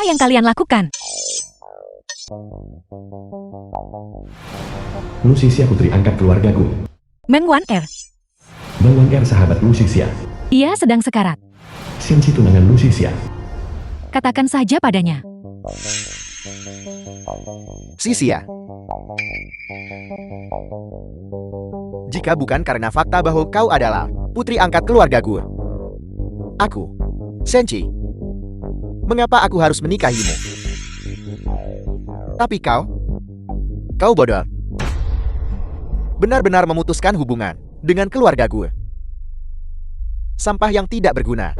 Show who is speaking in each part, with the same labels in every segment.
Speaker 1: Apa yang kalian lakukan?
Speaker 2: Lucisia putri angkat keluargaku.
Speaker 1: Meng Wan Er,
Speaker 2: Bang Wan sahabat Lucisia.
Speaker 1: ia sedang sekarat.
Speaker 2: Senci tunangan Lucisia.
Speaker 1: Katakan saja padanya.
Speaker 3: Sisia. Jika bukan karena fakta bahwa kau adalah putri angkat keluargaku, aku, Senchi, mengapa aku harus menikahimu? Tapi kau bodoh. Benar-benar memutuskan hubungan dengan keluargaku. Sampah yang tidak berguna.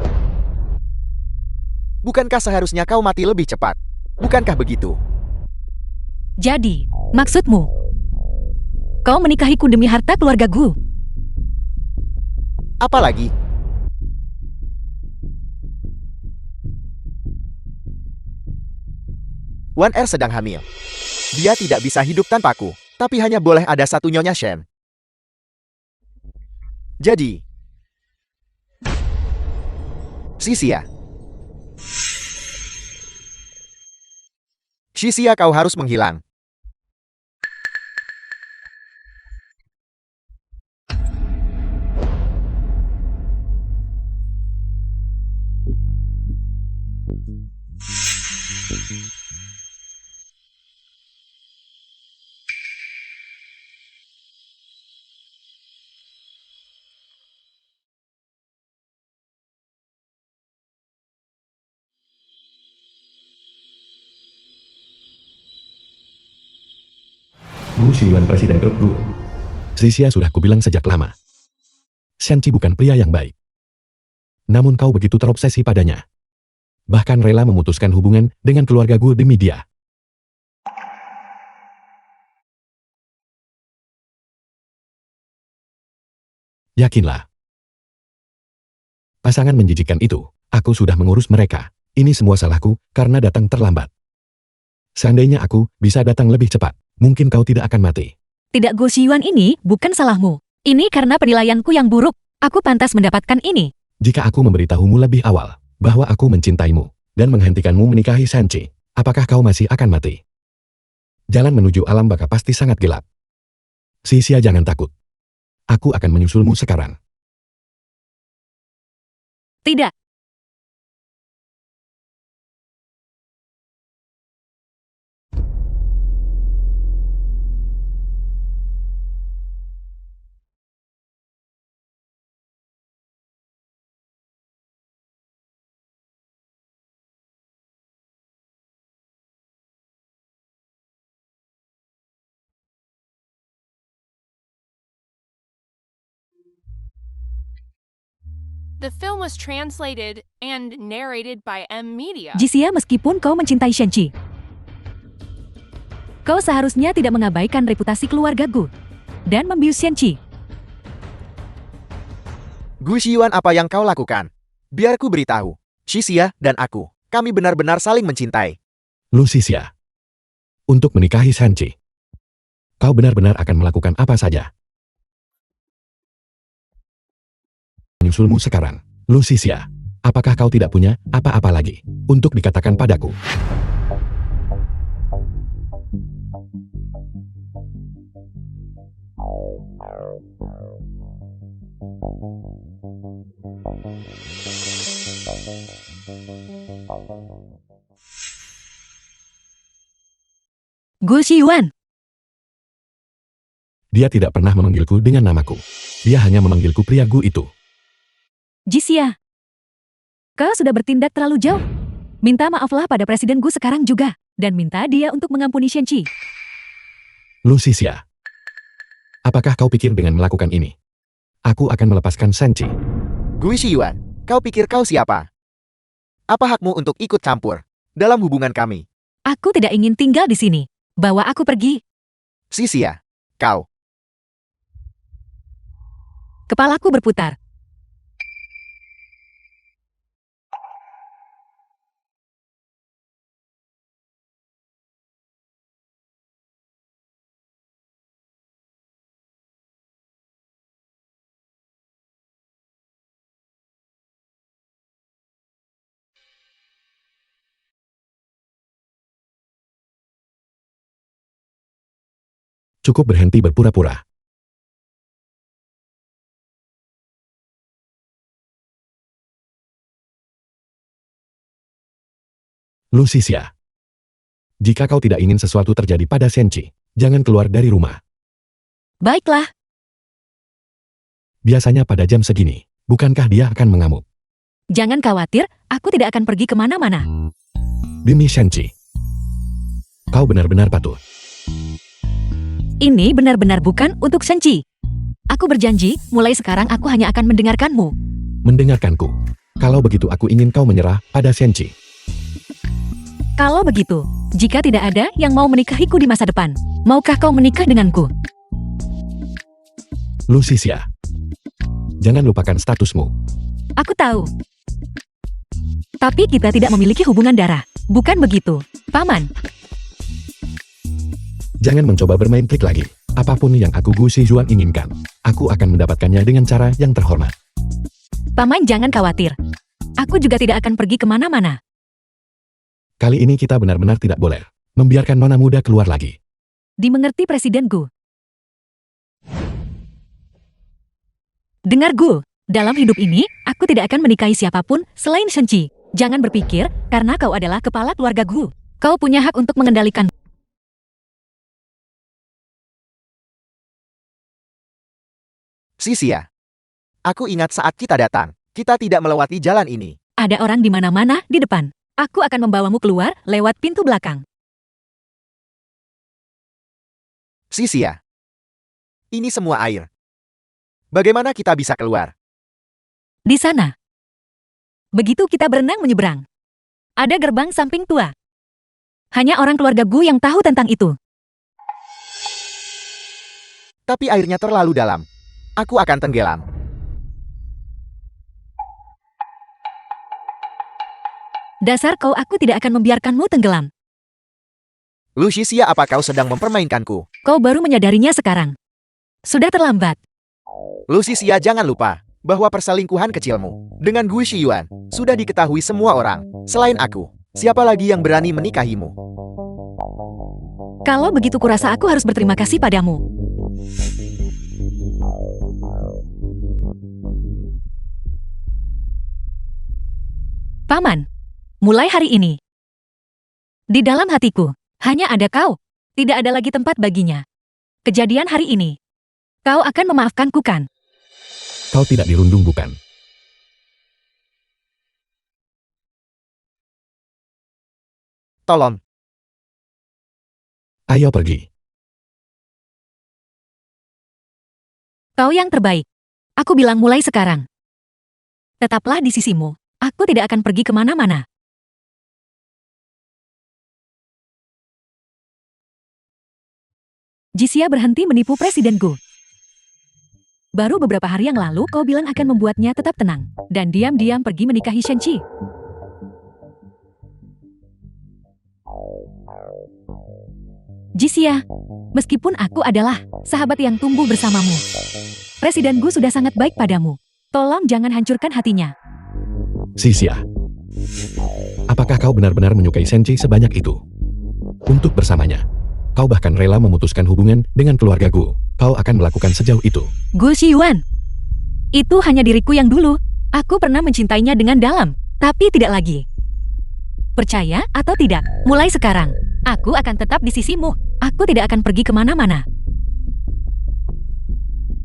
Speaker 3: Bukankah seharusnya kau mati lebih cepat? Bukankah begitu?
Speaker 1: Jadi, maksudmu? Kau menikahiku demi harta keluargaku?
Speaker 3: Apalagi? Wan Er sedang hamil. Dia tidak bisa hidup tanpaku, tapi hanya boleh ada satu Nyonya Shen. Jadi, Sisia, kau harus menghilang.
Speaker 2: Gu Xiyuan presiden grup Gu. Zixia sudah kubilang sejak lama. Senci bukan pria yang baik. Namun kau begitu terobsesi padanya. Bahkan rela memutuskan hubungan dengan keluarga Gu demi dia. Yakinlah. Pasangan menjijikan itu, aku sudah mengurus mereka. Ini semua salahku karena datang terlambat. Seandainya aku bisa datang lebih cepat, mungkin kau tidak akan mati.
Speaker 1: Tidak, Gu Xiyuan, ini bukan salahmu. Ini karena penilaianku yang buruk. Aku pantas mendapatkan ini.
Speaker 2: Jika aku memberitahumu lebih awal bahwa aku mencintaimu dan menghentikanmu menikahi Senci, apakah kau masih akan mati? Jalan menuju alam baka pasti sangat gelap. Sisia, jangan takut. Aku akan menyusulmu sekarang.
Speaker 1: Tidak.
Speaker 4: The film was translated and narrated by M Media.
Speaker 1: Jisia, meskipun kau mencintai Shenchi, kau seharusnya tidak mengabaikan reputasi keluarga Gu dan membius Shenchi.
Speaker 3: Gu Xiyuan, apa yang kau lakukan? Biar ku beritahu. Sisia dan aku, kami benar-benar saling mencintai.
Speaker 2: Lucisia. Untuk menikahi Senci, kau benar-benar akan melakukan apa saja. Menyusulmu sekarang. Lucisia, apakah kau tidak punya apa-apa lagi untuk dikatakan padaku?
Speaker 1: Gu Xiyuan,
Speaker 2: Dia tidak pernah memanggilku dengan namaku. Dia hanya memanggilku pria Gu itu.
Speaker 1: Jisia, kau sudah bertindak terlalu jauh. Minta maaflah pada Presiden Gu sekarang juga, dan minta dia untuk mengampuni Shenchi.
Speaker 2: Lucisia, apakah kau pikir dengan melakukan ini, aku akan melepaskan Senci?
Speaker 3: Gu Xiyuan, kau pikir kau siapa? Apa hakmu untuk ikut campur dalam hubungan kami?
Speaker 1: Aku tidak ingin tinggal di sini. Bawa aku pergi.
Speaker 3: Sisia, kau.
Speaker 1: Kepalaku berputar.
Speaker 2: Cukup berhenti berpura-pura. Lucia. Jika kau tidak ingin sesuatu terjadi pada Senchi, jangan keluar dari rumah.
Speaker 1: Baiklah,
Speaker 2: Biasanya pada jam segini, bukankah dia akan mengamuk?
Speaker 1: jangan khawatir, aku tidak akan pergi kemana-mana.
Speaker 2: Demi Senchi. Kau benar-benar patuh.
Speaker 1: Ini benar-benar bukan untuk Senchi. Aku berjanji, mulai sekarang aku hanya akan mendengarkanmu.
Speaker 2: Mendengarkanku. Kalau begitu aku ingin kau menyerah pada Senchi.
Speaker 1: Kalau begitu, jika tidak ada yang mau menikahiku di masa depan, maukah kau menikah denganku?
Speaker 2: Lucia. Jangan lupakan statusmu.
Speaker 1: Aku tahu. Tapi kita tidak memiliki hubungan darah. Bukan begitu, Paman.
Speaker 2: Jangan mencoba bermain trik lagi. Apapun yang aku Gu Shijuan inginkan, aku akan mendapatkannya dengan cara yang terhormat.
Speaker 1: Paman jangan khawatir. Aku juga tidak akan pergi kemana-mana.
Speaker 2: Kali ini kita benar-benar tidak boleh membiarkan nona muda keluar lagi.
Speaker 1: Dimengerti Presiden Gu. Dengar Gu, dalam hidup ini, aku tidak akan menikahi siapapun selain Senchi. Jangan berpikir, karena kau adalah kepala keluarga Gu. Kau punya hak untuk mengendalikan.
Speaker 3: Sisia. Aku ingat saat kita datang. Kita tidak melewati jalan ini.
Speaker 1: Ada orang di mana-mana di depan. Aku akan membawamu keluar lewat pintu belakang.
Speaker 3: Sisia. Ini semua air. Bagaimana kita bisa keluar?
Speaker 1: Di sana. Begitu kita berenang menyeberang. Ada gerbang samping tua. Hanya orang keluarga Gu yang tahu tentang itu.
Speaker 3: Tapi airnya terlalu dalam. Aku akan tenggelam.
Speaker 1: Dasar kau, aku tidak akan membiarkanmu tenggelam.
Speaker 3: Lucia, apa kau sedang mempermainkanku?
Speaker 1: Kau baru menyadarinya sekarang. Sudah terlambat.
Speaker 3: Lucia, jangan lupa bahwa perselingkuhan kecilmu dengan Gu Shiyuan sudah diketahui semua orang. Selain aku, siapa lagi yang berani menikahimu?
Speaker 1: Kalau begitu kurasa aku harus berterima kasih padamu. Paman, mulai hari ini, di dalam hatiku, hanya ada kau. Tidak ada lagi tempat baginya. Kejadian hari ini, kau akan memaafkanku kan?
Speaker 2: Kau tidak dirundung bukan?
Speaker 3: Tolong.
Speaker 2: Ayo pergi.
Speaker 1: Kau yang terbaik. Aku bilang mulai sekarang. Tetaplah di sisimu. Aku tidak akan pergi kemana-mana. Jisia berhenti menipu Presiden Gu. Baru beberapa hari yang lalu kau bilang akan membuatnya tetap tenang. Dan diam-diam pergi menikahi Senchi. Jisia, meskipun aku adalah sahabat yang tumbuh bersamamu, Presiden Gu sudah sangat baik padamu. Tolong jangan hancurkan hatinya.
Speaker 2: Sisia. Apakah kau benar-benar menyukai Senchi sebanyak itu? Untuk bersamanya, kau bahkan rela memutuskan hubungan dengan keluarga Gu. Kau akan melakukan sejauh itu.
Speaker 1: Gu Shiyuan. Itu hanya diriku yang dulu. Aku pernah mencintainya dengan dalam, tapi tidak lagi. Percaya atau tidak, mulai sekarang, aku akan tetap di sisimu. Aku tidak akan pergi kemana-mana.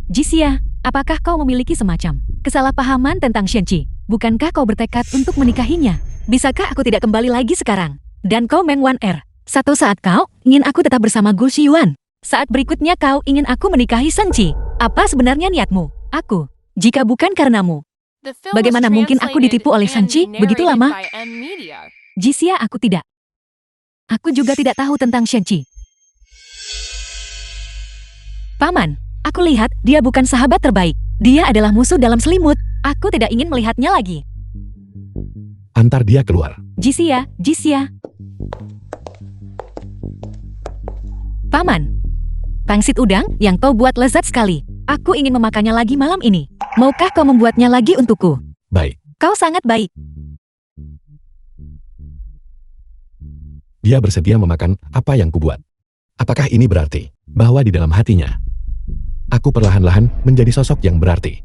Speaker 1: Jisia, apakah kau memiliki semacam kesalahpahaman tentang Senchi? Bukankah kau bertekad untuk menikahinya? Bisakah aku tidak kembali lagi sekarang? Dan kau Meng Wan Er, satu saat kau ingin aku tetap bersama Gu Shiyuan. Saat berikutnya kau ingin aku menikahi Senchi. Apa sebenarnya niatmu? Aku, jika bukan karenamu.
Speaker 4: The film was
Speaker 1: Bagaimana mungkin aku
Speaker 4: translated
Speaker 1: ditipu oleh
Speaker 4: and
Speaker 1: Senchi begitu
Speaker 4: narrated
Speaker 1: lama?
Speaker 4: by M Media.
Speaker 1: Jisia, aku tidak. Aku juga tidak tahu tentang Senchi. Paman, aku lihat dia bukan sahabat terbaik. Dia adalah musuh dalam selimut. Aku tidak ingin melihatnya lagi.
Speaker 2: Antar dia keluar.
Speaker 1: Jisia, Jisia. Paman, pangsit udang yang kau buat lezat sekali. Aku ingin memakannya lagi malam ini. Maukah kau membuatnya lagi untukku?
Speaker 2: Baik.
Speaker 1: Kau sangat baik.
Speaker 2: Dia bersedia memakan apa yang kubuat. Apakah ini berarti bahwa di dalam hatinya, aku perlahan-lahan menjadi sosok yang berarti?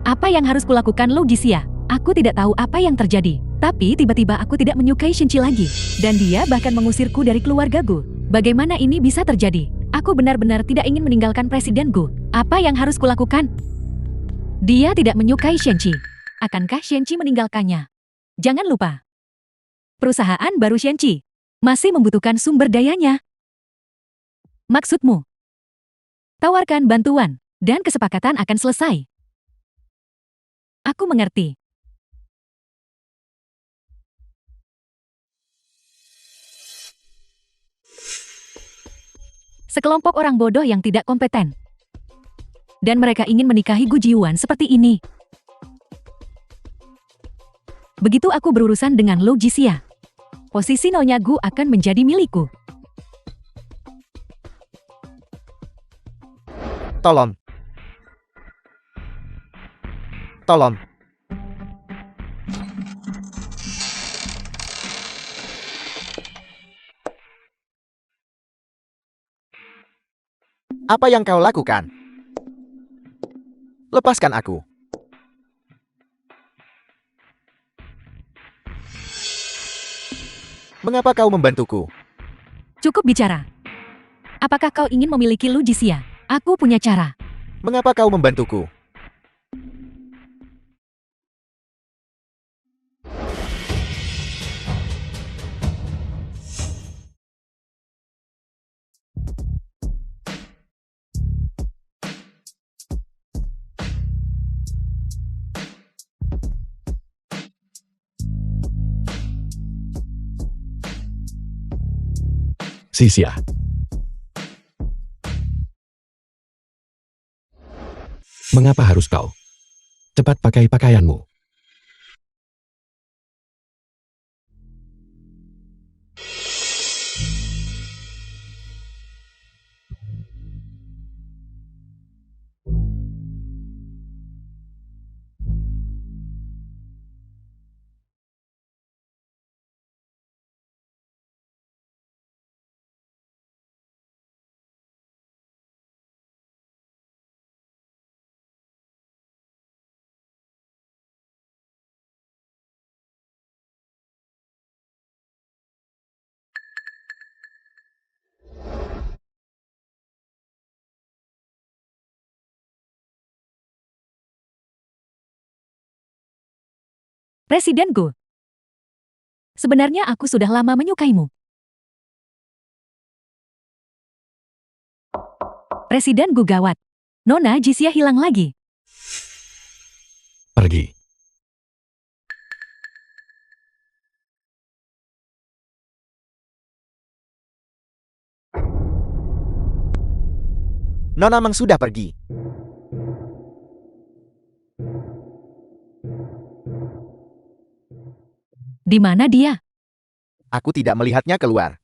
Speaker 1: Apa yang harus kulakukan, Lu Jisia? Aku tidak tahu apa yang terjadi. Tapi tiba-tiba aku tidak menyukai Shenchi lagi. Dan dia bahkan mengusirku dari keluargaku. Bagaimana ini bisa terjadi? Aku benar-benar tidak ingin meninggalkan presidenku. Apa yang harus kulakukan? Dia tidak menyukai Shenchi. Akankah Shenchi meninggalkannya? Jangan lupa. Perusahaan baru Shenchi masih membutuhkan sumber dayanya. Maksudmu? Tawarkan bantuan, dan kesepakatan akan selesai. Aku mengerti. Sekelompok orang bodoh yang tidak kompeten. Dan mereka ingin menikahi Gu Jiuan seperti ini. Begitu aku berurusan dengan Lu Jisia, posisi Nyonya Gu akan menjadi milikku.
Speaker 3: Tolong. Tolong. Apa yang kau lakukan? Lepaskan aku. Mengapa kau membantuku?
Speaker 1: Cukup bicara. Apakah kau ingin memiliki Lu Jisia? Aku punya cara.
Speaker 3: Mengapa kau membantuku?
Speaker 2: Xixia. Mengapa harus kau? Cepat pakai pakaianmu.
Speaker 1: Presiden Gu. Sebenarnya aku sudah lama menyukaimu. Presiden Gu gawat. Nona Jisia hilang lagi.
Speaker 2: Pergi.
Speaker 3: Nona Meng sudah pergi.
Speaker 1: Di mana dia?
Speaker 3: Aku tidak melihatnya keluar.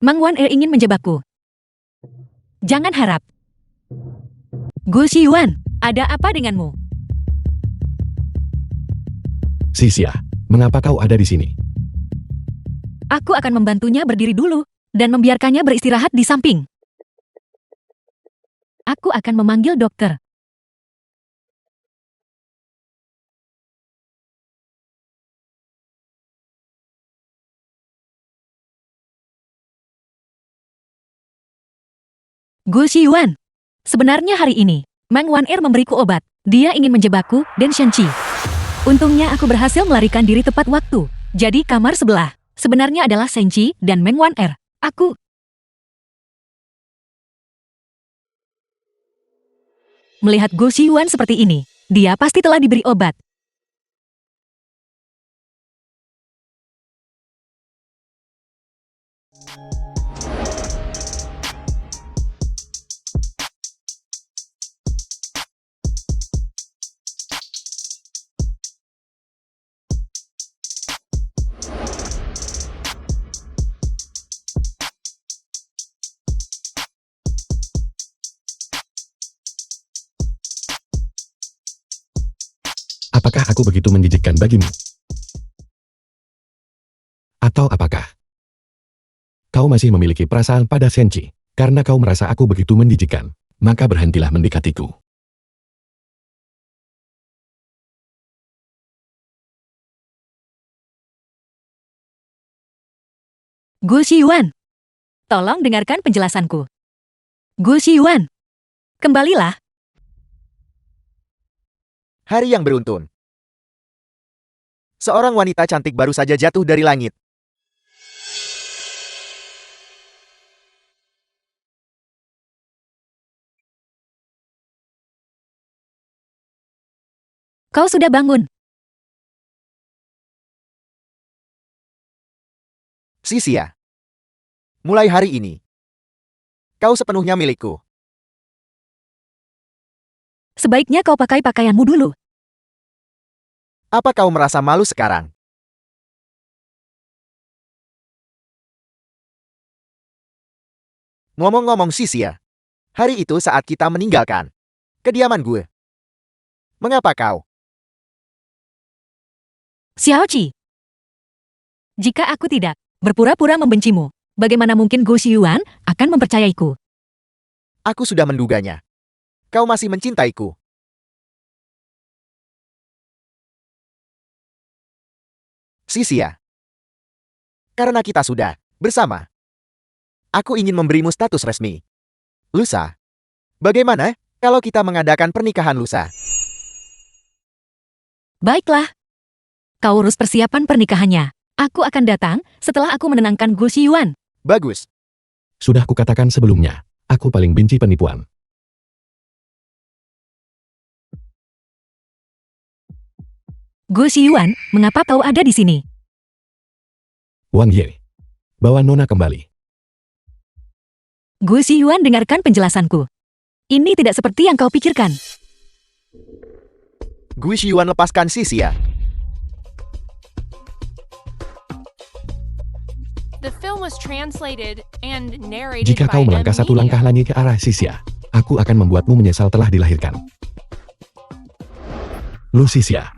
Speaker 1: Mang Wan-er ingin menjebakku. Jangan harap. Gu Xiuan, ada apa denganmu?
Speaker 2: Xixia, mengapa kau ada di sini?
Speaker 1: Aku akan membantunya berdiri dulu, dan membiarkannya beristirahat di samping. Aku akan memanggil dokter. Gu Xiuan, sebenarnya hari ini, Mang Wan-er memberiku obat. Dia ingin menjebakku dan Shenchi. Untungnya aku berhasil melarikan diri tepat waktu. Jadi kamar sebelah sebenarnya adalah Shenchi dan Mang Wan-er. Aku melihat Gu Xiuan seperti ini, dia pasti telah diberi obat.
Speaker 2: aku begitu menjijikkan bagimu? Atau apakah kau masih memiliki perasaan pada Senchi? Karena kau merasa aku begitu menjijikkan, maka berhentilah mendekatiku.
Speaker 1: Gu Xiyuan, tolong dengarkan penjelasanku. Gu Xiyuan, kembalilah.
Speaker 3: Hari yang beruntun. Seorang wanita cantik baru saja jatuh dari langit.
Speaker 1: Kau sudah bangun.
Speaker 3: Sisia. Mulai hari ini, kau sepenuhnya milikku.
Speaker 1: Sebaiknya kau pakai pakaianmu dulu.
Speaker 3: Apa kau merasa malu sekarang? Ngomong-ngomong Sisia, hari itu saat kita meninggalkan kediaman gue. Mengapa kau?
Speaker 1: Xiaoqi. Jika aku tidak berpura-pura membencimu, bagaimana mungkin Gu Xiyuan akan mempercayaiku?
Speaker 3: Aku sudah menduganya. Kau masih mencintaiku. Sisia. Karena kita sudah bersama, aku ingin memberimu status resmi. Lusa. Bagaimana kalau kita mengadakan pernikahan lusa?
Speaker 1: Baiklah. Kau urus persiapan pernikahannya. Aku akan datang setelah aku menenangkan Gu Xiyuan.
Speaker 3: Bagus.
Speaker 2: Sudah kukatakan sebelumnya, aku paling benci penipuan.
Speaker 1: Gu Xiyuan, mengapa kau ada di sini?
Speaker 2: Wang Ye, bawa Nona kembali.
Speaker 1: Gu Xiyuan, dengarkan penjelasanku. Ini tidak seperti yang kau pikirkan.
Speaker 3: Gu Xiyuan, lepaskan Sisia.
Speaker 4: The film was translated and narrated
Speaker 2: Jika
Speaker 4: by
Speaker 2: kau melangkah satu
Speaker 4: M.
Speaker 2: langkah lagi ke arah Sisia, aku akan membuatmu menyesal telah dilahirkan. Lu Sisia,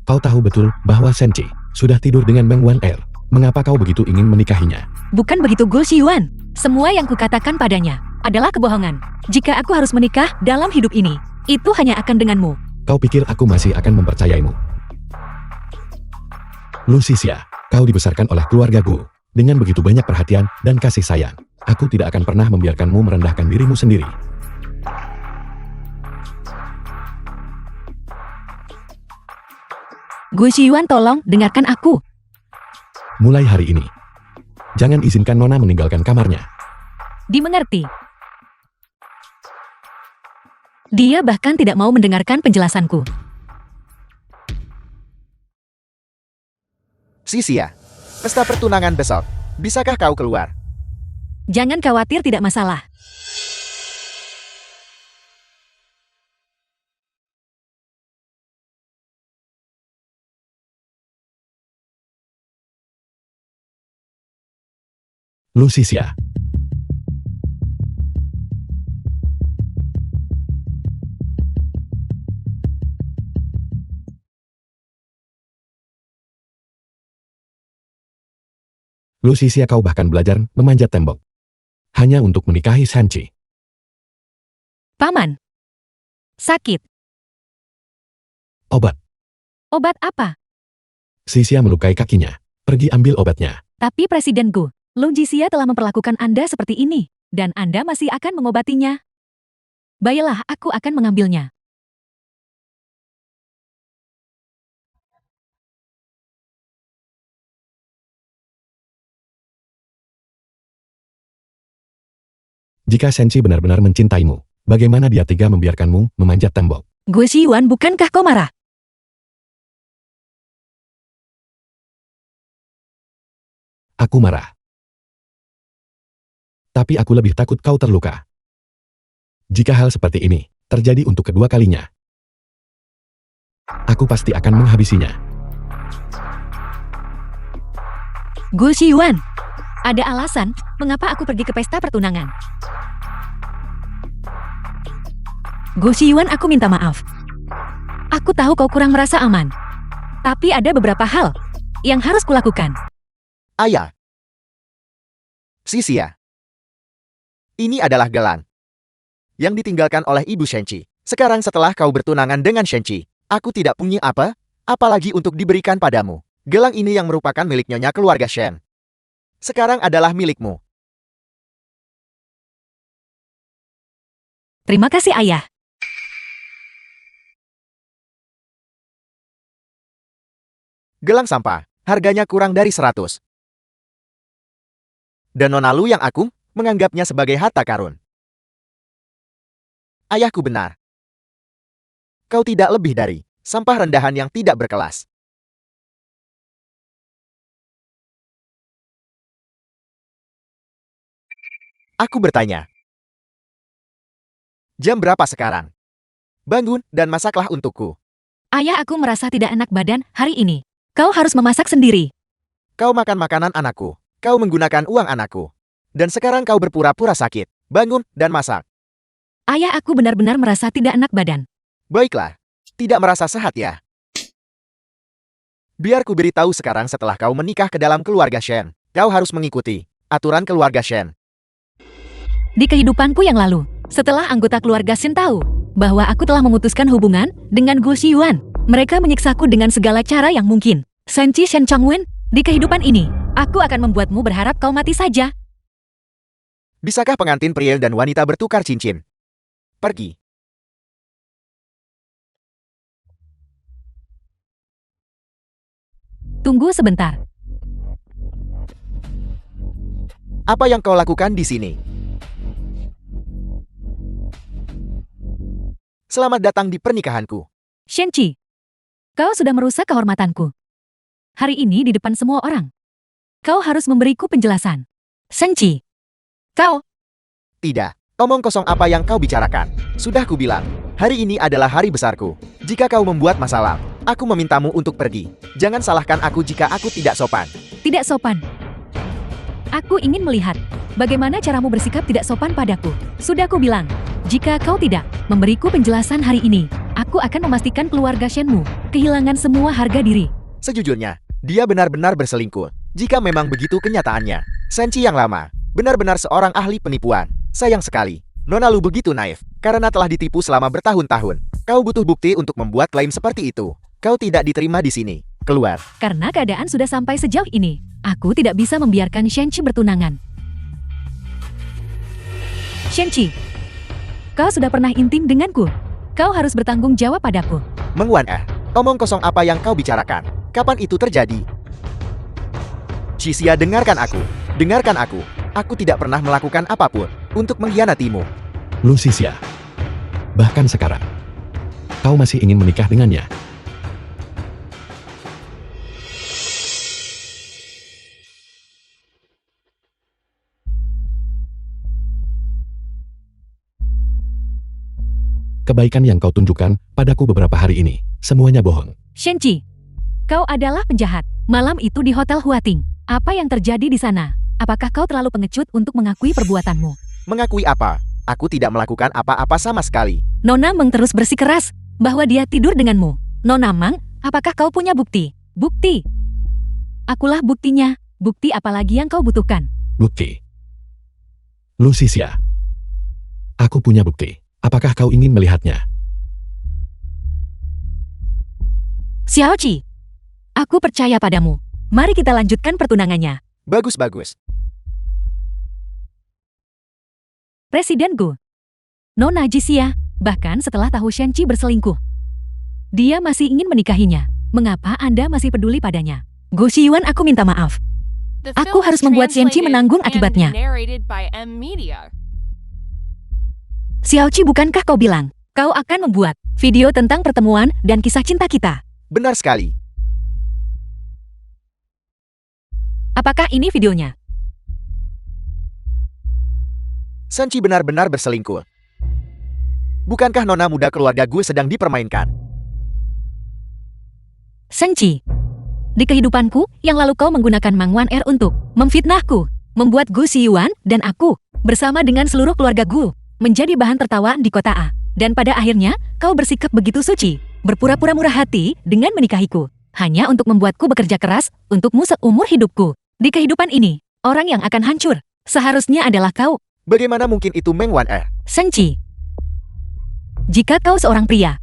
Speaker 2: kau tahu betul bahwa Senchi sudah tidur dengan Meng Wan'er. Mengapa kau begitu ingin menikahinya?
Speaker 1: Bukan begitu Gu Xiyuan. Semua yang kukatakan padanya adalah kebohongan. Jika aku harus menikah dalam hidup ini, itu hanya akan denganmu.
Speaker 2: Kau pikir aku masih akan mempercayaimu? Lu Sisia, kau dibesarkan oleh keluargaku dengan begitu banyak perhatian dan kasih sayang. Aku tidak akan pernah membiarkanmu merendahkan dirimu sendiri.
Speaker 1: Gu Xiyuan, tolong dengarkan aku.
Speaker 2: Mulai hari ini, jangan izinkan Nona meninggalkan kamarnya.
Speaker 1: Dimengerti. Dia bahkan tidak mau mendengarkan penjelasanku.
Speaker 3: Sisia, pesta pertunangan besok. Bisakah kau keluar?
Speaker 1: Jangan khawatir, tidak masalah.
Speaker 2: Lu Sisia. Lu Sisia, kau bahkan belajar memanjat tembok. Hanya untuk menikahi Senchi.
Speaker 1: Paman. Sakit.
Speaker 2: Obat.
Speaker 1: Obat apa?
Speaker 2: Sisia melukai kakinya. Pergi ambil obatnya.
Speaker 1: Tapi Presiden Gu, Lu Jisia telah memperlakukan Anda seperti ini, dan Anda masih akan mengobatinya. Baiklah, aku akan mengambilnya.
Speaker 2: Jika Senchi benar-benar mencintaimu, bagaimana dia tega membiarkanmu memanjat tembok?
Speaker 1: Gu Xiyuan, bukankah kau marah?
Speaker 2: Aku marah. Tapi aku lebih takut kau terluka. Jika hal seperti ini terjadi untuk kedua kalinya, aku pasti akan menghabisinya.
Speaker 1: Gu Xiyuan, ada alasan mengapa aku pergi ke pesta pertunangan. Gu Xiyuan, aku minta maaf. Aku tahu kau kurang merasa aman. Tapi ada beberapa hal yang harus kulakukan.
Speaker 3: Ayah. Sisia. Ini adalah gelang yang ditinggalkan oleh Ibu Shenchi. Sekarang setelah kau bertunangan dengan Shenchi, aku tidak punya apalagi untuk diberikan padamu. Gelang ini yang merupakan milik nyonya keluarga Shen. Sekarang adalah milikmu.
Speaker 1: Terima kasih, Ayah.
Speaker 3: Gelang sampah, harganya kurang dari 100. Dan Nona Lu yang aku menganggapnya sebagai harta karun. Ayahku benar. Kau tidak lebih dari sampah rendahan yang tidak berkelas. Aku bertanya. Jam berapa sekarang? Bangun dan masaklah untukku.
Speaker 1: Ayah, aku merasa tidak enak badan hari ini. Kau harus memasak sendiri.
Speaker 3: Kau makan makanan anakku. Kau menggunakan uang anakku. Dan sekarang kau berpura-pura sakit. Bangun dan masak.
Speaker 1: Ayah, aku benar-benar merasa tidak enak badan.
Speaker 3: Baiklah. Tidak merasa sehat ya? Biar ku beritahu sekarang setelah kau menikah ke dalam keluarga Shen. Kau harus mengikuti aturan keluarga Shen.
Speaker 1: Di kehidupanku yang lalu, setelah anggota keluarga Shen tahu bahwa aku telah memutuskan hubungan dengan Gu Xiyuan, mereka menyiksaku dengan segala cara yang mungkin. Shenchi Shen Chongwen, di kehidupan ini, aku akan membuatmu berharap kau mati saja.
Speaker 3: Bisakah pengantin pria dan wanita bertukar cincin? Pergi.
Speaker 1: Tunggu sebentar.
Speaker 3: Apa yang kau lakukan di sini? Selamat datang di pernikahanku.
Speaker 1: Shenchi, kau sudah merusak kehormatanku. Hari ini di depan semua orang. Kau harus memberiku penjelasan. Shenchi, kau...
Speaker 3: Tidak. Omong kosong apa yang kau bicarakan. Sudah kubilang, hari ini adalah hari besarku. Jika kau membuat masalah, aku memintamu untuk pergi. Jangan salahkan aku jika aku tidak sopan.
Speaker 1: Tidak sopan. Aku ingin melihat bagaimana caramu bersikap tidak sopan padaku. Sudah kubilang, jika kau tidak memberiku penjelasan hari ini, aku akan memastikan keluarga Shenmu kehilangan semua harga diri.
Speaker 3: Sejujurnya, dia benar-benar berselingkuh. Jika memang begitu kenyataannya, Shenchi yang lama benar-benar seorang ahli penipuan. Sayang sekali, Nona Lu begitu naif karena telah ditipu selama bertahun-tahun. Kau butuh bukti untuk membuat klaim seperti itu. Kau tidak diterima di sini. Keluar.
Speaker 1: Karena keadaan sudah sampai sejauh ini, aku tidak bisa membiarkan Shenchi bertunangan. Shenchi, kau sudah pernah intim denganku. Kau harus bertanggung jawab padaku.
Speaker 3: Meng Wan, omong kosong apa yang kau bicarakan? Kapan itu terjadi? Cisia, dengarkan aku. Dengarkan aku. Aku tidak pernah melakukan apapun untuk mengkhianatimu.
Speaker 2: Lu Sisia. Bahkan sekarang, kau masih ingin menikah dengannya. Kebaikan yang kau tunjukkan padaku beberapa hari ini, semuanya bohong.
Speaker 1: Shenchi, kau adalah penjahat. Malam itu di Hotel Huating. Apa yang terjadi di sana? Apakah kau terlalu pengecut untuk mengakui perbuatanmu?
Speaker 3: Mengakui apa? Aku tidak melakukan apa-apa sama sekali.
Speaker 1: Nona Meng terus bersikeras bahwa dia tidur denganmu. Nona Meng, apakah kau punya bukti? Bukti? Akulah buktinya. Bukti apa lagi yang kau butuhkan?
Speaker 2: Bukti. Lu Sisia. Aku punya bukti. Apakah kau ingin melihatnya?
Speaker 1: Xiaoqi, aku percaya padamu. Mari kita lanjutkan pertunangannya.
Speaker 3: Bagus-bagus.
Speaker 1: Presiden Gu, Nona Jisia, bahkan setelah tahu Shenchi berselingkuh, dia masih ingin menikahinya. Mengapa Anda masih peduli padanya? Gu Xiyuan, aku minta maaf.
Speaker 4: The
Speaker 1: Aku
Speaker 4: film
Speaker 1: harus
Speaker 4: was
Speaker 1: membuat Shenchi
Speaker 4: translated
Speaker 1: menanggung
Speaker 4: and
Speaker 1: akibatnya.
Speaker 4: narrated by M Media.
Speaker 1: Xiaoqi, bukankah kau bilang kau akan membuat video tentang pertemuan dan kisah cinta kita?
Speaker 3: Benar sekali.
Speaker 1: Apakah ini videonya?
Speaker 3: Shenchi benar-benar berselingkuh. Bukankah nona muda keluarga gue sedang dipermainkan?
Speaker 1: Shenchi, di kehidupanku yang lalu kau menggunakan Mang Wan Er untuk memfitnahku, membuat Gu Xiyuan dan aku bersama dengan seluruh keluarga Gu menjadi bahan tertawaan di kota A. Dan pada akhirnya kau bersikap begitu suci, berpura-pura murah hati dengan menikahiku. hanya untuk membuatku bekerja keras untukmu seumur hidupku. Di kehidupan ini, orang yang akan hancur seharusnya adalah kau,
Speaker 3: Bagaimana mungkin itu Meng Wan'er?
Speaker 1: Shenqi. Jika kau seorang pria,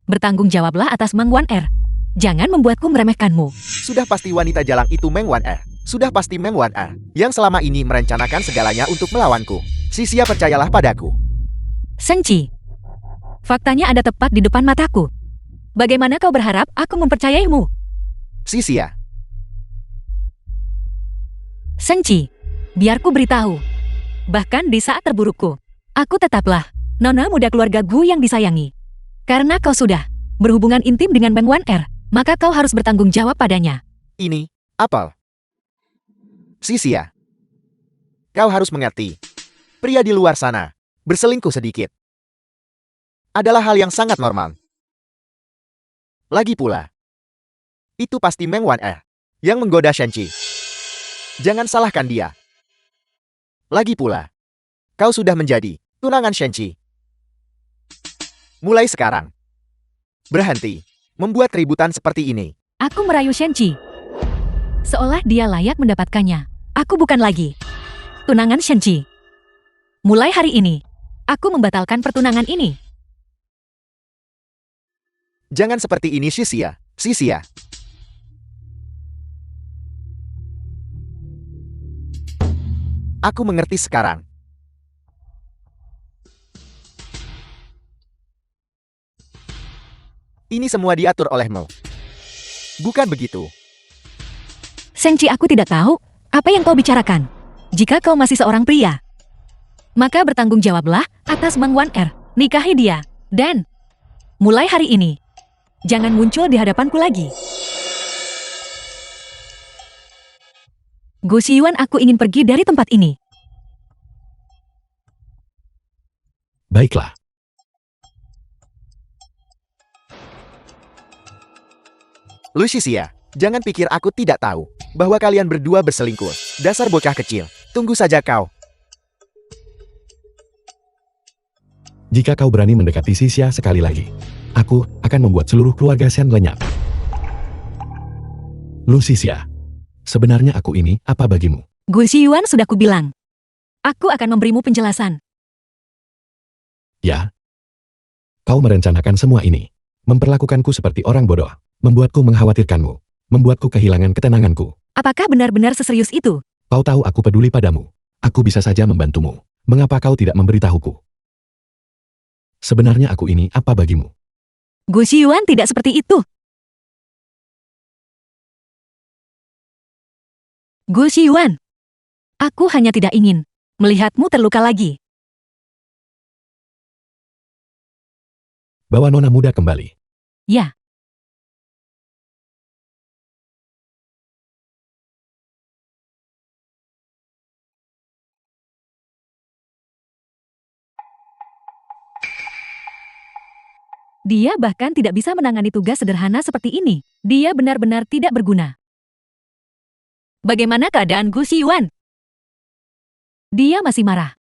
Speaker 1: bertanggung jawablah atas Meng Wan'er. Jangan membuatku meremehkanmu.
Speaker 3: Sudah pasti wanita jalang itu Meng Wan'er. Sudah pasti Meng Wan'er yang selama ini merencanakan segalanya untuk melawanku. Sisia, percayalah padaku.
Speaker 1: Shenqi, faktanya ada tepat di depan mataku. Bagaimana kau berharap aku mempercayaimu?
Speaker 3: Sisia,
Speaker 1: Shenqi, biar ku beritahu. Bahkan di saat terburukku, aku tetaplah nona muda keluarga Gu yang disayangi. Karena kau sudah berhubungan intim dengan Meng Wan'er, maka kau harus bertanggung jawab padanya.
Speaker 3: ini, apel. Sisia, kau harus mengerti. Pria di luar sana, berselingkuh sedikit, adalah hal yang sangat normal. Lagi pula, itu pasti Meng Wan'er yang menggoda Shenqi. Jangan salahkan dia. Lagi pula, kau sudah menjadi tunangan Shenqi. Mulai sekarang, berhenti membuat ributan seperti ini.
Speaker 1: Aku merayu Shenqi, seolah dia layak mendapatkannya. Aku bukan lagi tunangan Shenqi. Mulai hari ini, aku membatalkan pertunangan ini.
Speaker 3: Jangan seperti ini, Sisia. Sisia, aku mengerti sekarang. Ini semua diatur olehmu. Bukan begitu?
Speaker 1: Shenqi, aku tidak tahu apa yang kau bicarakan. Jika kau masih seorang pria, maka bertanggung jawablah atas Meng Wan'er. Nikahi dia. Dan mulai hari ini, jangan muncul di hadapanku lagi. Gu Xiyuan, aku ingin pergi dari tempat ini.
Speaker 2: Baiklah.
Speaker 3: Lu Sisia, jangan pikir aku tidak tahu bahwa kalian berdua berselingkuh. Dasar bocah kecil. Tunggu saja kau.
Speaker 2: Jika kau berani mendekati Sisia sekali lagi, aku akan membuat seluruh keluarga Shen lenyap. Lu Sisia, sebenarnya aku ini apa bagimu?
Speaker 1: Gu Xiyuan, sudah kubilang. Aku akan memberimu penjelasan.
Speaker 2: Ya. Kau merencanakan semua ini. Memperlakukanku seperti orang bodoh. Membuatku mengkhawatirkanmu. Membuatku kehilangan ketenanganku.
Speaker 1: Apakah benar-benar seserius itu?
Speaker 2: Kau tahu aku peduli padamu. Aku bisa saja membantumu. Mengapa kau tidak memberitahuku? Sebenarnya aku ini apa bagimu?
Speaker 1: Gu Xiyuan, tidak seperti itu. Gu Xiyuan, aku hanya tidak ingin melihatmu terluka lagi.
Speaker 2: Bawa nona muda kembali.
Speaker 1: Ya. Dia bahkan tidak bisa menangani tugas sederhana seperti ini. Dia benar-benar tidak berguna. Bagaimana keadaan Gu Xiyuan? Dia masih marah.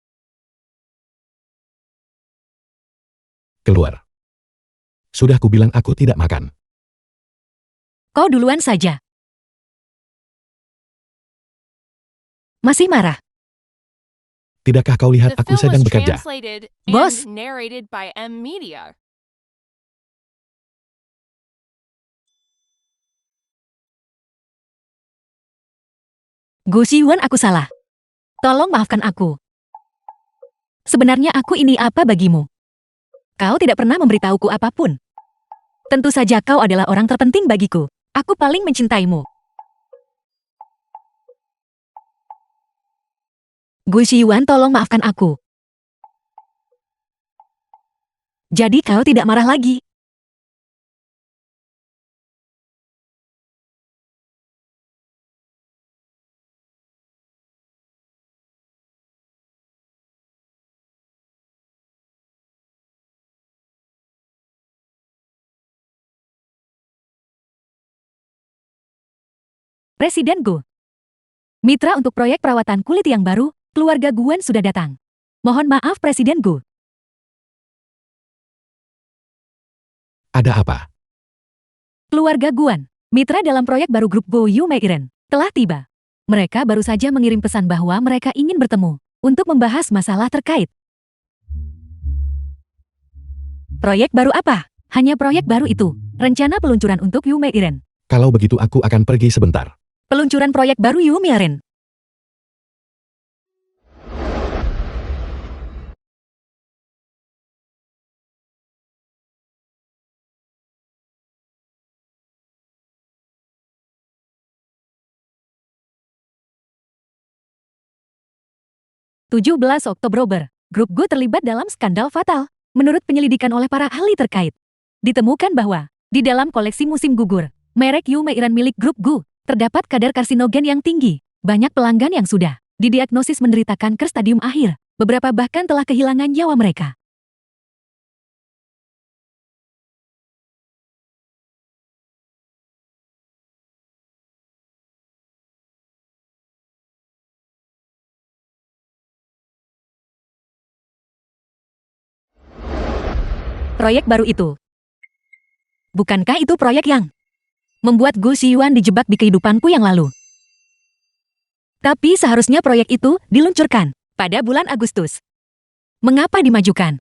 Speaker 2: Keluar. Sudah kubilang aku tidak makan.
Speaker 1: Kau duluan saja. Masih marah.
Speaker 2: Tidakkah kau lihat
Speaker 4: The
Speaker 2: aku
Speaker 4: film
Speaker 2: sedang
Speaker 4: was
Speaker 2: bekerja?
Speaker 4: translated
Speaker 1: Boss.
Speaker 4: and narrated by M Media.
Speaker 1: Gu Xiyuan, aku salah. Tolong maafkan aku. Sebenarnya aku ini apa bagimu? Kau tidak pernah memberitahuku apapun. Tentu saja kau adalah orang terpenting bagiku. Aku paling mencintaimu. Gu Xiyuan, tolong maafkan aku. Jadi kau tidak marah lagi? Presiden Gu. Mitra untuk proyek perawatan kulit yang baru, keluarga Guan sudah datang. Mohon maaf Presiden Gu.
Speaker 2: Ada apa?
Speaker 1: Keluarga Guan Mitra dalam proyek baru grup Go Yu Meiren telah tiba. Mereka baru saja mengirim pesan bahwa mereka ingin bertemu untuk membahas masalah terkait. Proyek baru apa? Hanya proyek baru itu. Rencana peluncuran untuk Yu Meiren.
Speaker 2: Kalau begitu aku akan pergi sebentar.
Speaker 1: Peluncuran proyek baru Yu Meiren. Oktober, grup Go terlibat dalam skandal fatal. Menurut penyelidikan oleh para ahli terkait, ditemukan bahwa di dalam koleksi musim gugur, merek Yu Meiren milik grup Go, terdapat kadar karsinogen yang tinggi. Banyak pelanggan yang sudah didiagnosis menderita kanker stadium akhir. Beberapa bahkan telah kehilangan nyawa mereka. Proyek baru itu. Bukankah itu proyek yang membuat Gu Xiyuan dijebak di kehidupanku yang lalu? Tapi seharusnya proyek itu diluncurkan pada bulan Agustus. Mengapa dimajukan?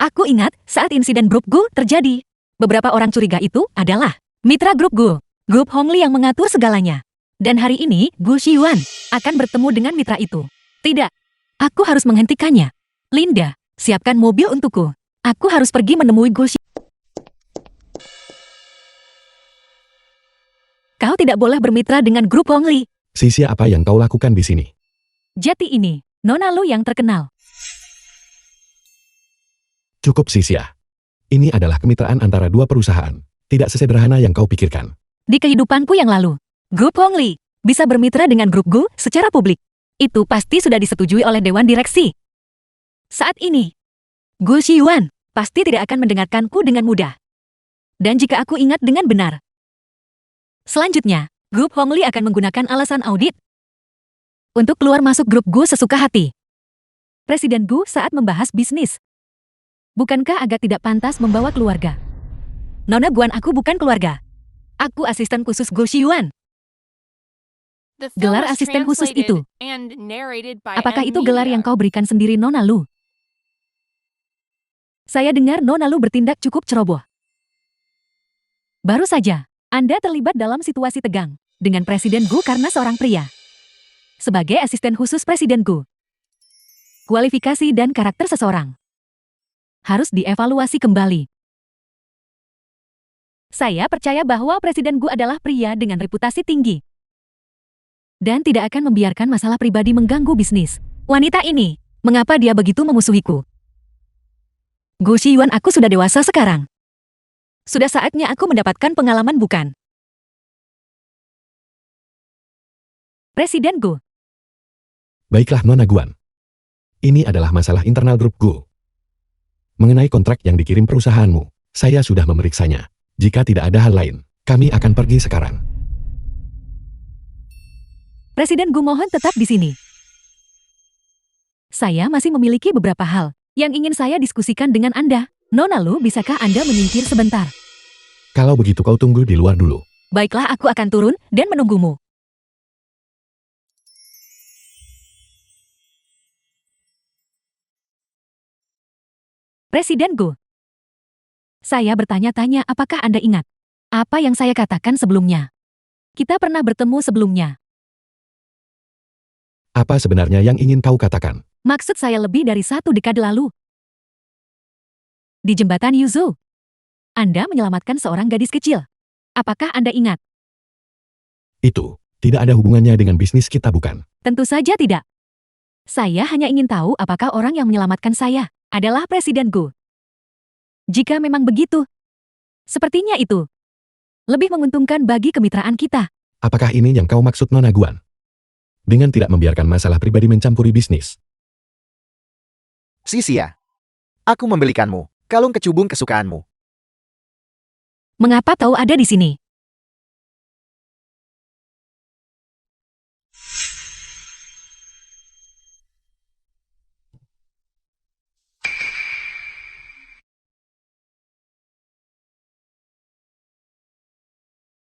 Speaker 1: Aku ingat saat insiden grup Gu terjadi, beberapa orang curiga itu adalah mitra grup Gu, grup Hongli yang mengatur segalanya. Dan hari ini Gu Xiyuan akan bertemu dengan mitra itu. Tidak, aku harus menghentikannya. Linda, siapkan mobil untukku. Aku harus pergi menemui Gu Xiyuan. Kau tidak boleh bermitra dengan grup Hongli.
Speaker 2: Sisia, apa yang kau lakukan di sini?
Speaker 1: Jati ini, Nona Lu yang terkenal.
Speaker 2: Cukup Sisia. Ini adalah kemitraan antara dua perusahaan. Tidak sesederhana yang kau pikirkan.
Speaker 1: Di kehidupanku yang lalu, grup Hongli bisa bermitra dengan grup Gu secara publik. Itu pasti sudah disetujui oleh Dewan Direksi. Saat ini, Gu Xiyuan pasti tidak akan mendengarkanku dengan mudah. Dan jika aku ingat dengan benar, selanjutnya, grup Hongli akan menggunakan alasan audit untuk keluar masuk grup Gu sesuka hati. Presiden Gu saat membahas bisnis. Bukankah agak tidak pantas membawa keluarga? Nona Guan, aku bukan keluarga. Aku asisten khusus Gu Xiyuan.
Speaker 4: The film
Speaker 1: Gelar
Speaker 4: was
Speaker 1: asisten khusus itu.
Speaker 4: translated and narrated by
Speaker 1: Apakah
Speaker 4: M
Speaker 1: itu gelar
Speaker 4: Media.
Speaker 1: yang kau berikan sendiri, Nona Lu? Saya dengar Nona Lu bertindak cukup ceroboh. Baru saja, Anda terlibat dalam situasi tegang dengan Presiden Gu karena seorang pria. Sebagai asisten khusus Presiden Gu, kualifikasi dan karakter seseorang harus dievaluasi kembali. Saya percaya bahwa Presiden Gu adalah pria dengan reputasi tinggi dan tidak akan membiarkan masalah pribadi mengganggu bisnis. Wanita ini, mengapa dia begitu memusuhiku? Gu Xiyuan, aku sudah dewasa sekarang. Sudah saatnya aku mendapatkan pengalaman, bukan? Presiden Gu.
Speaker 2: Baiklah Nona Guan. Ini adalah masalah internal grup Gu. Mengenai kontrak yang dikirim perusahaanmu, saya sudah memeriksanya. Jika tidak ada hal lain, kami akan pergi sekarang.
Speaker 1: Presiden Gu, mohon tetap di sini. Saya masih memiliki beberapa hal yang ingin saya diskusikan dengan Anda. Nona Lu, bisakah Anda menyingkir sebentar?
Speaker 2: Kalau begitu kau tunggu di luar dulu.
Speaker 1: Baiklah, aku akan turun dan menunggumu. Presiden Gu. Saya bertanya-tanya, apakah Anda ingat apa yang saya katakan sebelumnya? Kita pernah bertemu sebelumnya.
Speaker 2: Apa sebenarnya yang ingin kau katakan?
Speaker 1: Maksud saya lebih dari 1 dekade lalu. Di jembatan Yuzhou, Anda menyelamatkan seorang gadis kecil. Apakah Anda ingat?
Speaker 2: Itu tidak ada hubungannya dengan bisnis kita, bukan?
Speaker 1: Tentu saja tidak. Saya hanya ingin tahu apakah orang yang menyelamatkan saya adalah Presiden Gu. Jika memang begitu, sepertinya itu lebih menguntungkan bagi kemitraan kita.
Speaker 2: Apakah ini yang kau maksud, Nona Guan? Dengan tidak membiarkan masalah pribadi mencampuri bisnis.
Speaker 3: Sisia, aku membelikanmu kalung kecubung kesukaanmu.
Speaker 1: Mengapa tahu ada di sini?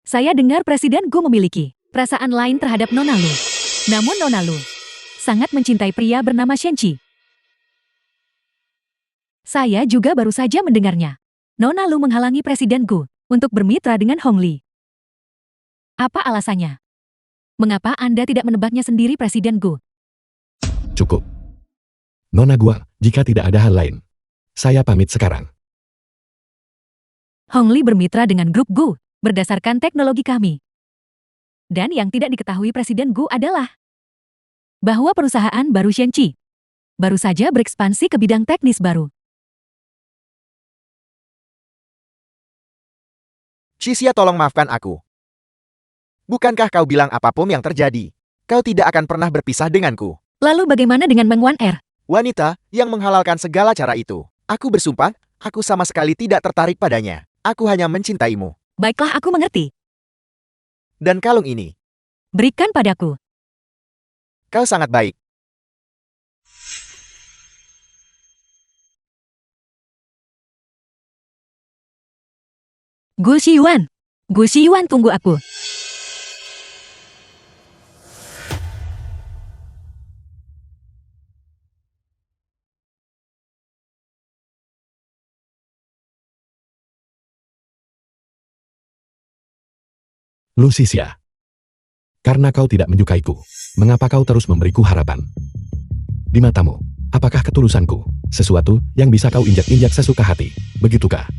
Speaker 1: Saya dengar Presiden Gu memiliki perasaan lain terhadap Nona Lu. Namun Nona Lu sangat mencintai pria bernama Shenqi. Saya juga baru saja mendengarnya. Nona Lu menghalangi Presiden Gu untuk bermitra dengan Hong Li. Apa alasannya? Mengapa Anda tidak menebaknya sendiri, Presiden Gu?
Speaker 2: Cukup. Nona gua, jika tidak ada hal lain, saya pamit sekarang.
Speaker 1: Hong Li bermitra dengan grup Gu berdasarkan teknologi kami. Dan yang tidak diketahui Presiden Gu adalah bahwa perusahaan baru Shenqi baru saja berekspansi ke bidang teknis baru.
Speaker 3: Xisia, tolong maafkan aku. Bukankah kau bilang apapun yang terjadi, kau tidak akan pernah berpisah denganku?
Speaker 1: Lalu bagaimana dengan Meng Wan Er?
Speaker 3: Wanita yang menghalalkan segala cara itu. Aku bersumpah, aku sama sekali tidak tertarik padanya. Aku hanya mencintaimu.
Speaker 1: Baiklah, aku mengerti.
Speaker 3: Dan kalung ini,
Speaker 1: Berikan padaku.
Speaker 3: kau sangat baik.
Speaker 1: Gu Xiyuan. Gu Xiyuan, tunggu aku.
Speaker 2: Lu Xisia. Karena kau tidak menyukaiku, mengapa kau terus memberiku harapan? Di matamu, apakah ketulusanku sesuatu yang bisa kau injak-injak sesuka hati, begitukah?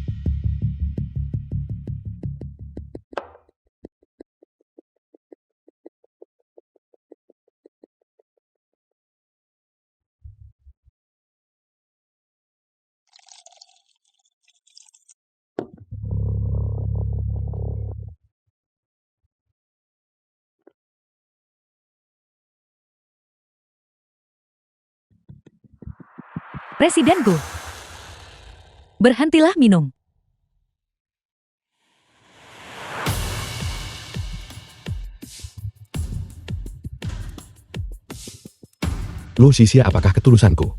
Speaker 1: Presiden Gu. Berhentilah minum.
Speaker 2: Lu Xisia, apakah ketulusanku?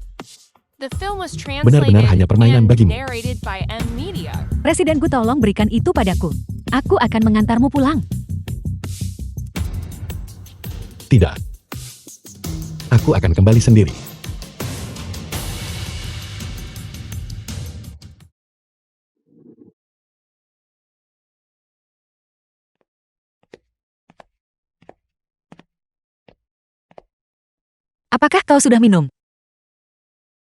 Speaker 4: The film was translated
Speaker 2: Benar-benar hanya permainan
Speaker 4: and
Speaker 2: bagimu.
Speaker 4: narrated by M Media.
Speaker 1: Presiden Gu, tolong berikan itu padaku. Aku akan mengantarmu pulang.
Speaker 2: Tidak. Aku akan kembali sendiri.
Speaker 1: Apakah kau sudah minum?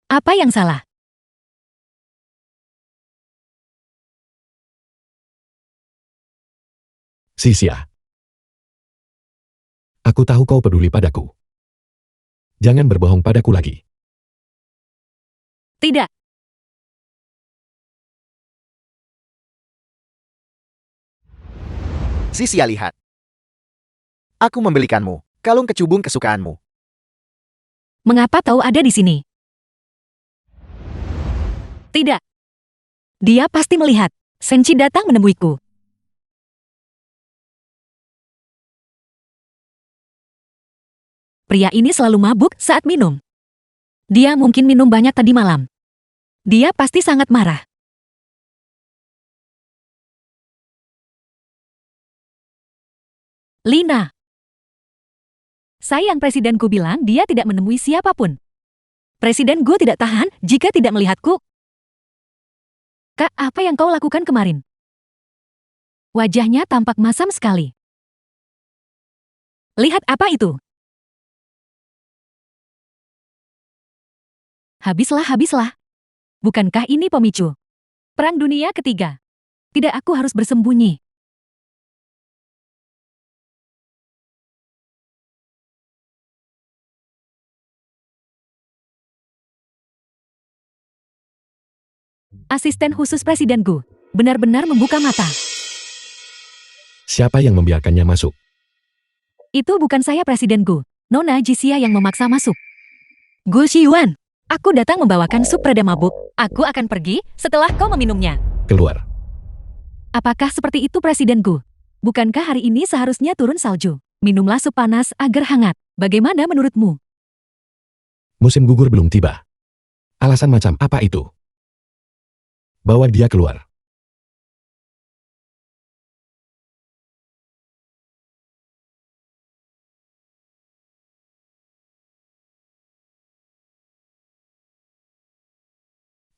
Speaker 1: Apa yang salah?
Speaker 2: Xisia. Aku tahu kau peduli padaku. Jangan berbohong padaku lagi.
Speaker 1: Tidak.
Speaker 3: Xisia, lihat. Aku membelikanmu kalung kecubung kesukaanmu.
Speaker 1: Mengapa tahu ada di sini? Tidak. Dia pasti melihat. Shenqi datang menemuiku. Pria ini selalu mabuk saat minum. Dia mungkin minum banyak tadi malam. Dia pasti sangat marah. Lina. Sayang, Presiden Gu bilang dia tidak menemui siapapun. Presiden Gu tidak tahan jika tidak melihatku. Kak, apa yang kau lakukan kemarin? Wajahnya tampak masam sekali. Lihat apa itu? Habislah. Bukankah ini pemicu Perang Dunia Ketiga? Tidak, aku harus bersembunyi. Asisten khusus Presiden Gu benar-benar membuka mata.
Speaker 2: Siapa yang membiarkannya masuk?
Speaker 1: Itu bukan saya, Presiden Gu. Nona Xisia yang memaksa masuk. Gu Xiyuan, aku datang membawakan sup reda mabuk. Aku akan pergi setelah kau meminumnya.
Speaker 2: Keluar.
Speaker 1: Apakah seperti itu, Presiden Gu? Bukankah hari ini seharusnya turun salju? Minumlah sup panas agar hangat. Bagaimana menurutmu?
Speaker 2: Musim gugur belum tiba. Alasan macam apa itu? Bawa dia keluar.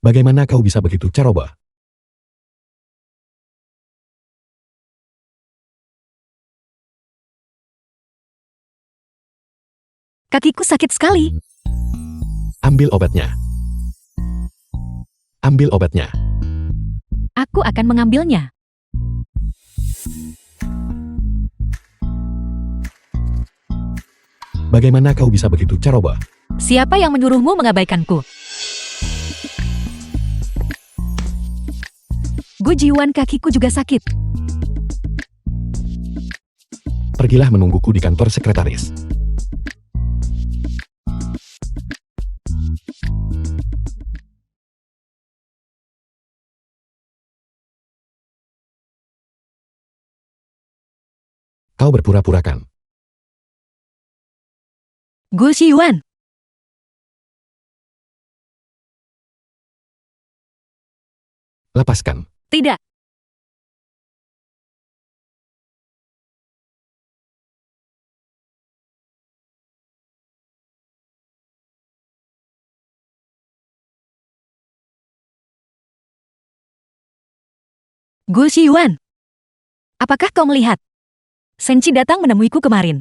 Speaker 2: Bagaimana kau bisa begitu ceroboh?
Speaker 1: Kakiku sakit sekali.
Speaker 2: Ambil obatnya. Ambil obatnya.
Speaker 1: Aku akan mengambilnya.
Speaker 2: Bagaimana kau bisa begitu ceroboh?
Speaker 1: Siapa yang menyuruhmu mengabaikanku? Gu Jiwan, kakiku juga sakit.
Speaker 2: Pergilah menungguku di kantor sekretaris. Kau berpura-pura kan?
Speaker 1: Gu Jiwan.
Speaker 2: Lepaskan.
Speaker 1: Tidak. Gu Jiwan. Apakah kau melihat? Senchi datang menemuiku kemarin.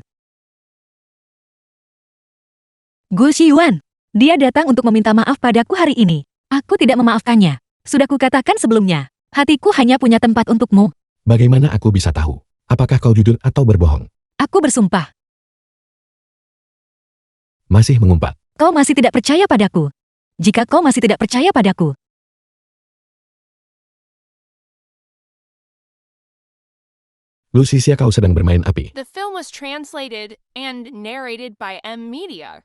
Speaker 1: Gu Jiwan. Dia datang untuk meminta maaf padaku hari ini. Aku tidak memaafkannya. Sudah kukatakan sebelumnya. Hatiku hanya punya tempat untukmu.
Speaker 2: Bagaimana aku bisa tahu? Apakah kau jujur atau berbohong?
Speaker 1: Aku bersumpah.
Speaker 2: Masih mengumpat.
Speaker 1: Kau masih tidak percaya padaku. Jika kau masih tidak percaya padaku,
Speaker 2: Lucia, kau sedang bermain api.
Speaker 4: The film was translated and narrated by M Media.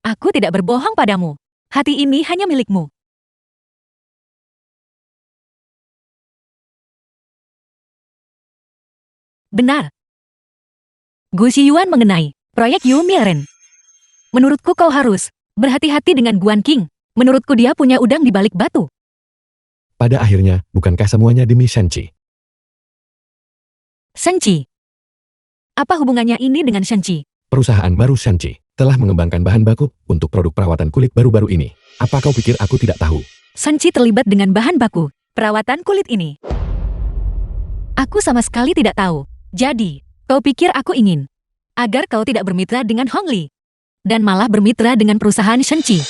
Speaker 1: aku tidak berbohong padamu. Hati ini hanya milikmu. Benar. Gu Xiyuan mengenai proyek Yu Miren. Menurutku kau harus berhati-hati dengan Guan King. Menurutku dia punya udang di balik batu.
Speaker 2: Pada akhirnya, bukankah semuanya demi Senchi?
Speaker 1: Senchi. Apa hubungannya ini dengan Senchi?
Speaker 2: Perusahaan baru Senchi telah mengembangkan bahan baku untuk produk perawatan kulit baru-baru ini. Apa kau pikir aku tidak tahu?
Speaker 1: Senchi terlibat dengan bahan baku perawatan kulit ini. Aku sama sekali tidak tahu. Jadi, kau pikir aku ingin agar kau tidak bermitra dengan Hong Li dan malah bermitra dengan perusahaan Senchi?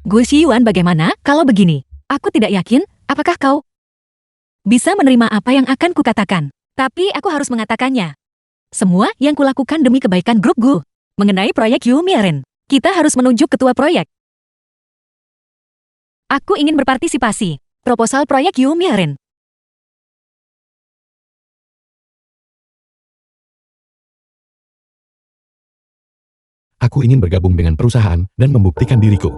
Speaker 1: Gu Xiyuan, bagaimana kalau begini? Aku tidak yakin apakah kau bisa menerima apa yang akan kukatakan. Tapi aku harus mengatakannya. Semua yang kulakukan demi kebaikan grup Gu. Mengenai proyek Yu Miren, kita harus menunjuk ketua proyek. Aku ingin berpartisipasi. Proposal proyek Yu Miren.
Speaker 2: Aku ingin bergabung dengan perusahaan dan membuktikan diriku.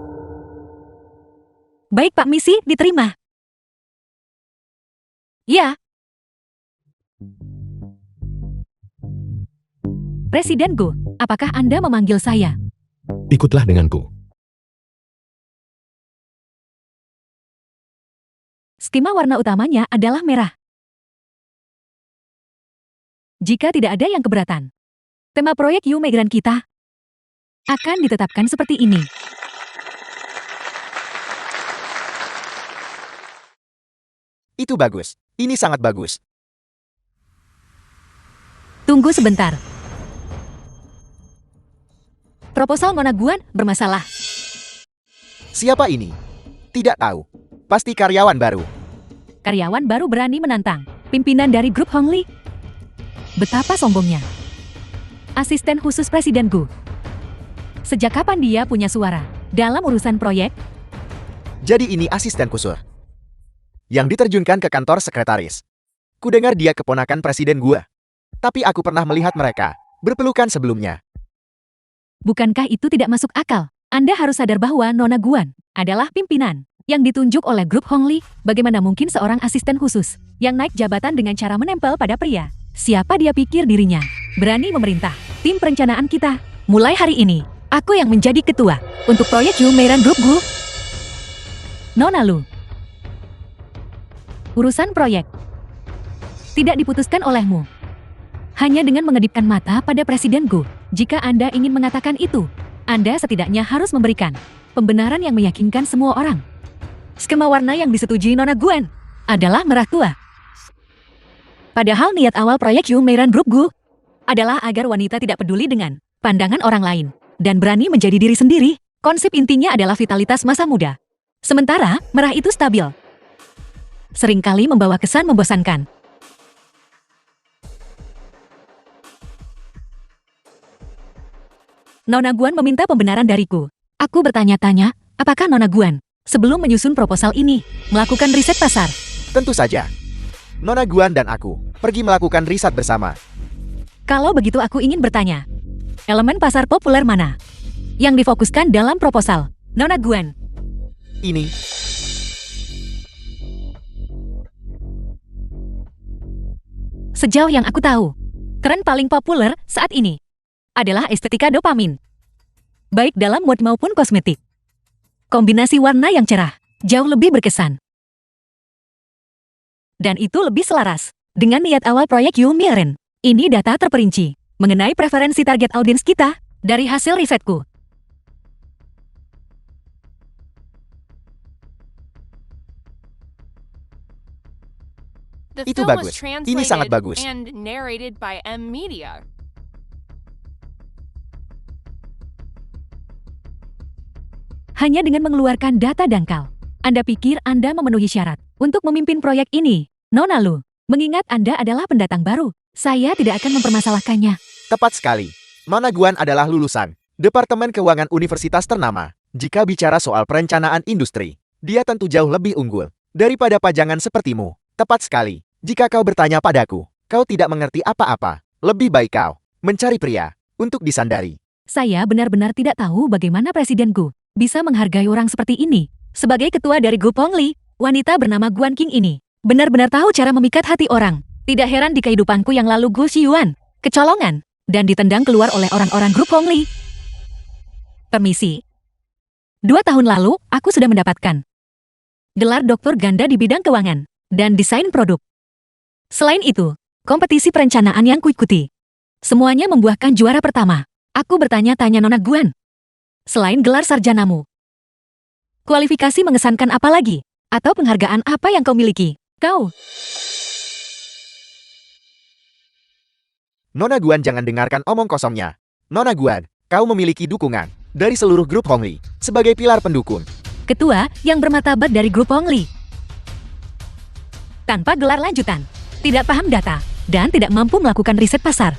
Speaker 1: Baik Pak, misi diterima. Ya. Presiden Gu, apakah Anda memanggil saya?
Speaker 2: Ikutlah denganku.
Speaker 1: Skema warna utamanya adalah merah. Jika tidak ada yang keberatan, tema proyek Yu Miren kita akan ditetapkan seperti ini.
Speaker 3: Itu bagus. Ini sangat bagus.
Speaker 1: Tunggu sebentar. Proposal Mona Guan bermasalah.
Speaker 3: Siapa ini? Tidak tahu. Pasti karyawan baru.
Speaker 1: Karyawan baru berani menantang pimpinan dari grup Hong Li. Betapa sombongnya. Asisten khusus Presiden Gu. Sejak kapan dia punya suara dalam urusan proyek?
Speaker 3: Jadi ini asisten kusur yang diterjunkan ke kantor sekretaris. Kudengar dia keponakan presiden gua. Tapi aku pernah melihat mereka berpelukan sebelumnya.
Speaker 1: Bukankah itu tidak masuk akal? Anda harus sadar bahwa Nona Guan adalah pimpinan yang ditunjuk oleh grup Hong Li. Bagaimana mungkin seorang asisten khusus yang naik jabatan dengan cara menempel pada pria? Siapa dia pikir dirinya? Berani memerintah tim perencanaan kita. Mulai hari ini, aku yang menjadi ketua untuk proyek Yu Miren Group Gu. Nona Lu. Urusan proyek tidak diputuskan olehmu. Hanya dengan mengedipkan mata pada Presiden Gu, jika Anda ingin mengatakan itu, Anda setidaknya harus memberikan pembenaran yang meyakinkan semua orang. Skema warna yang disetujui Nona Guan adalah merah tua. Padahal niat awal proyek Yu Meiran Group Gu adalah agar wanita tidak peduli dengan pandangan orang lain dan berani menjadi diri sendiri. Konsep intinya adalah vitalitas masa muda. Sementara, merah itu stabil. Seringkali membawa kesan membosankan. Nona Guan meminta pembenaran dariku. Aku bertanya-tanya, apakah Nona Guan, sebelum menyusun proposal ini, melakukan riset pasar?
Speaker 3: Tentu saja. Nona Guan dan aku pergi melakukan riset bersama.
Speaker 1: Kalau begitu aku ingin bertanya, elemen pasar populer mana yang difokuskan dalam proposal Nona Guan?
Speaker 3: Ini,
Speaker 1: Sejauh yang aku tahu, tren paling populer saat ini adalah estetika dopamin. Baik dalam mood maupun kosmetik. Kombinasi warna yang cerah jauh lebih berkesan. Dan itu lebih selaras dengan niat awal proyek Yu Meiran. Ini data terperinci mengenai preferensi target audiens kita dari hasil risetku.
Speaker 4: The
Speaker 3: Itu
Speaker 4: film was
Speaker 3: bagus. Ini sangat
Speaker 4: translated
Speaker 3: bagus.
Speaker 4: and narrated by M Media.
Speaker 1: Hanya dengan mengeluarkan data dangkal, Anda pikir Anda memenuhi syarat untuk memimpin proyek ini, Nona Lu. Mengingat Anda adalah pendatang baru, saya tidak akan mempermasalahkannya.
Speaker 3: tepat sekali. Nona Guan adalah lulusan Departemen Keuangan Universitas ternama. Jika bicara soal perencanaan industri, dia tentu jauh lebih unggul daripada pajangan sepertimu. Tepat sekali. Jika kau bertanya padaku, kau tidak mengerti apa-apa. Lebih baik kau mencari pria untuk disandari.
Speaker 1: Saya benar-benar tidak tahu bagaimana Presiden Gu bisa menghargai orang seperti ini. Sebagai ketua dari Gu Pongli, wanita bernama Guan Qing ini benar-benar tahu cara memikat hati orang. Tidak heran di kehidupanku yang lalu Gu Xiyuan kecolongan dan ditendang keluar oleh orang-orang grup Pongli. Permisi. 2 tahun lalu, aku sudah mendapatkan gelar doktor ganda di bidang keuangan dan desain produk. Selain itu, kompetisi perencanaan yang kuikuti semuanya membuahkan juara pertama. Aku bertanya-tanya Nona Guan. Selain gelar sarjanamu, kualifikasi mengesankan apa lagi? Atau penghargaan apa yang kau miliki? Kau,
Speaker 3: Nona Guan, jangan dengarkan omong kosongnya. Nona Guan, kau memiliki dukungan dari seluruh grup Hongli sebagai pilar pendukung.
Speaker 1: ketua yang bermartabat dari grup Pongli. Tanpa gelar lanjutan, tidak paham data, dan tidak mampu melakukan riset pasar.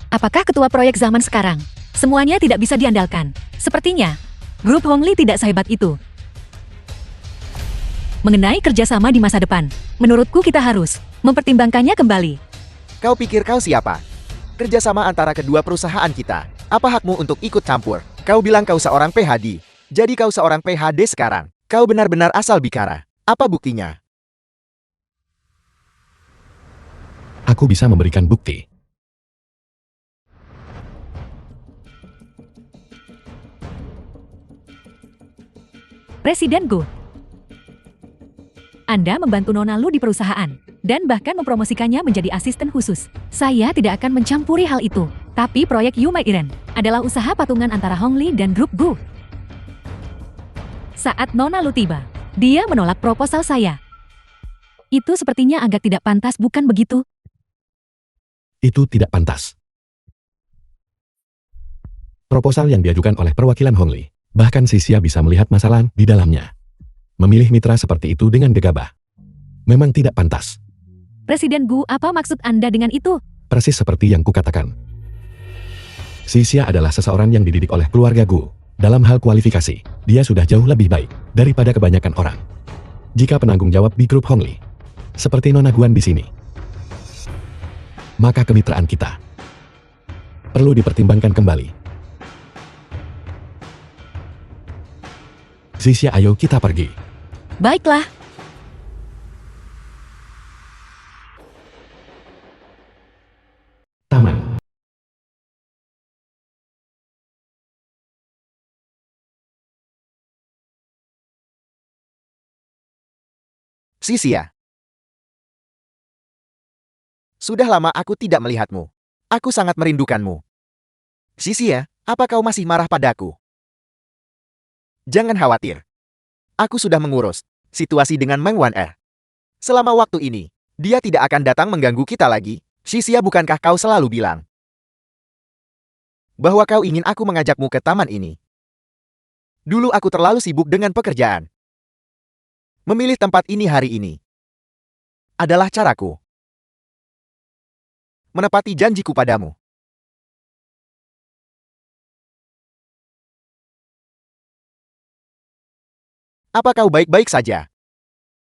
Speaker 1: Apakah ketua proyek zaman sekarang? Semuanya tidak bisa diandalkan. Sepertinya, grup Hongli tidak sehebat itu. Mengenai kerjasama di masa depan, menurutku kita harus mempertimbangkannya kembali.
Speaker 3: Kau pikir kau siapa? Kerjasama antara kedua perusahaan kita. Apa hakmu untuk ikut campur? Kau bilang kau seorang PhD. Jadi kau seorang PhD sekarang. Kau benar-benar asal bicara. Apa buktinya?
Speaker 2: Aku bisa memberikan bukti.
Speaker 1: Presiden Gu, Anda membantu Nona Lu di perusahaan, dan bahkan mempromosikannya menjadi asisten khusus. Saya tidak akan mencampuri hal itu, tapi proyek Yu Meiran adalah usaha patungan antara Hongli dan grup Gu. Saat Nona Lu tiba, dia menolak proposal saya. Itu sepertinya agak tidak pantas, bukan begitu?
Speaker 2: Itu tidak pantas. Proposal yang diajukan oleh perwakilan Hongli, bahkan Sisia bisa melihat masalah di dalamnya. Memilih mitra seperti itu dengan gegabah memang tidak pantas.
Speaker 1: Presiden Gu, apa maksud Anda dengan itu?
Speaker 2: Persis seperti yang kukatakan. Sisia adalah seseorang yang dididik oleh keluarga Gu. Dalam hal kualifikasi, dia sudah jauh lebih baik daripada kebanyakan orang. Jika penanggung jawab di grup Hongli, seperti Nona Guan di sini, maka kemitraan kita perlu dipertimbangkan kembali. Sisia, ayo kita pergi.
Speaker 1: Baiklah.
Speaker 2: Taman.
Speaker 3: Sisia. Sudah lama aku tidak melihatmu. Aku sangat merindukanmu. Xixia, apa kau masih marah padaku? Jangan khawatir. Aku sudah mengurus situasi dengan Meng Wan'er. Selama waktu ini, dia tidak akan datang mengganggu kita lagi. Xixia, bukankah kau selalu bilang bahwa kau ingin aku mengajakmu ke taman ini? Dulu aku terlalu sibuk dengan pekerjaan. Memilih tempat ini hari ini adalah caraku menepati janjiku padamu. Apa kau baik-baik saja?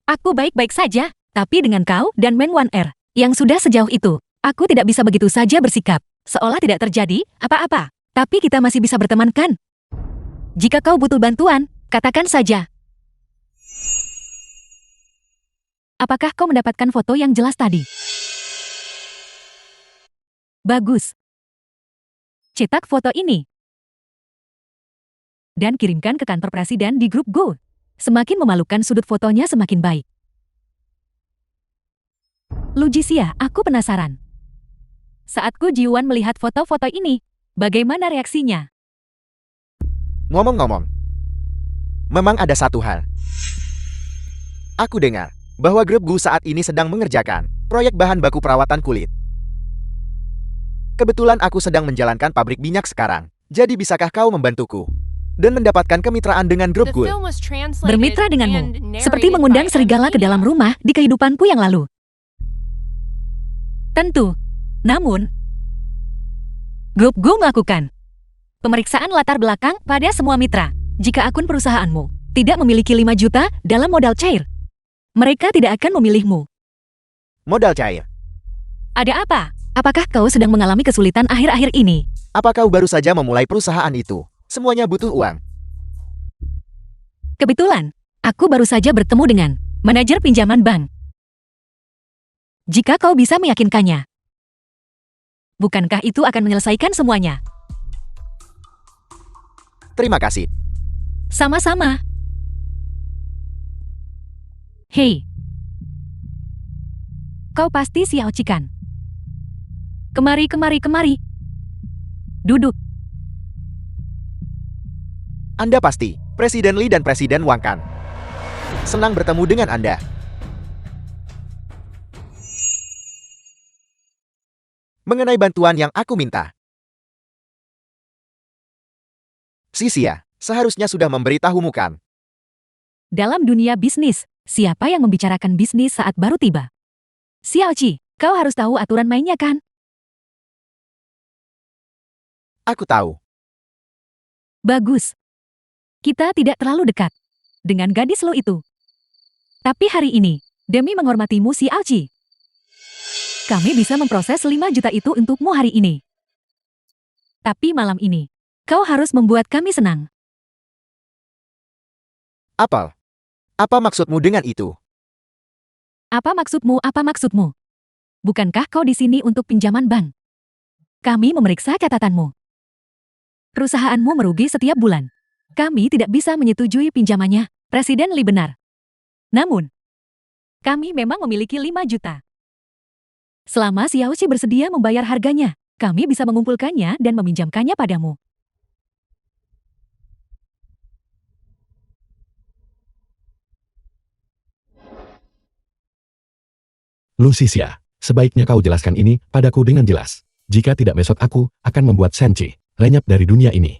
Speaker 1: Aku baik-baik saja, tapi dengan kau dan Meng Wan'er, yang sudah sejauh itu, aku tidak bisa begitu saja bersikap, seolah tidak terjadi apa-apa. Tapi kita masih bisa berteman kan? Jika kau butuh bantuan, katakan saja. Apakah kau mendapatkan foto yang jelas tadi? Bagus. Cetak foto ini dan kirimkan ke kantor presiden di grup Go. Semakin memalukan sudut fotonya semakin baik. Lu Jixia, aku penasaran. Saat Gu Jiuan melihat foto-foto ini, bagaimana reaksinya?
Speaker 3: Ngomong-ngomong, memang ada satu hal. Aku dengar bahwa grup Gu saat ini sedang mengerjakan proyek bahan baku perawatan kulit. Kebetulan aku sedang menjalankan pabrik minyak sekarang. Jadi bisakah kau membantuku dan mendapatkan kemitraan dengan grup
Speaker 4: The
Speaker 3: Gu?
Speaker 4: film was translated
Speaker 1: Bermitra
Speaker 4: and
Speaker 1: denganmu,
Speaker 4: narrated
Speaker 1: seperti mengundang
Speaker 4: by
Speaker 1: serigala ke
Speaker 4: Emilia.
Speaker 1: dalam rumah di kehidupanku yang lalu. Tentu. Namun, grup Go melakukan pemeriksaan latar belakang pada semua mitra. Jika akun perusahaanmu tidak memiliki 5 juta dalam modal cair, mereka tidak akan memilihmu.
Speaker 3: Modal cair.
Speaker 1: Ada apa? Apakah kau sedang mengalami kesulitan akhir-akhir ini?
Speaker 3: Apa kau baru saja memulai perusahaan itu? Semuanya butuh uang.
Speaker 1: Kebetulan, aku baru saja bertemu dengan manajer pinjaman bank. Jika kau bisa meyakinkannya, bukankah itu akan menyelesaikan semuanya?
Speaker 3: Terima kasih.
Speaker 1: Sama-sama. Hei. Kau pasti Xiao Qi kan? Kemari. Duduk.
Speaker 3: Anda pasti Presiden Li dan Presiden Wang kan? Senang bertemu dengan Anda. Mengenai bantuan yang aku minta, Xixia, seharusnya sudah memberitahumu kan?
Speaker 1: Dalam dunia bisnis, siapa yang membicarakan bisnis saat baru tiba? Xiao Qi, kau harus tahu aturan mainnya kan?
Speaker 3: Aku tahu.
Speaker 1: Bagus. Kita tidak terlalu dekat dengan gadis lo itu. Tapi hari ini, demi menghormatimu Xiao Qi, kami bisa memproses 5 juta itu untukmu hari ini. Tapi malam ini, kau harus membuat kami senang.
Speaker 3: Apel, apa maksudmu dengan itu?
Speaker 1: Apa maksudmu? Bukankah kau di sini untuk pinjaman bank? Kami memeriksa catatanmu. Perusahaanmu merugi setiap bulan. Kami tidak bisa menyetujui pinjamannya. Presiden Li benar. Namun, kami memang memiliki 5 juta. Selama Xiao Qi bersedia membayar harganya, kami bisa mengumpulkannya dan meminjamkannya padamu.
Speaker 2: Lu Xixia, sebaiknya kau jelaskan ini padaku dengan jelas. Jika tidak besok aku akan membuat Shenqi lenyap dari dunia ini.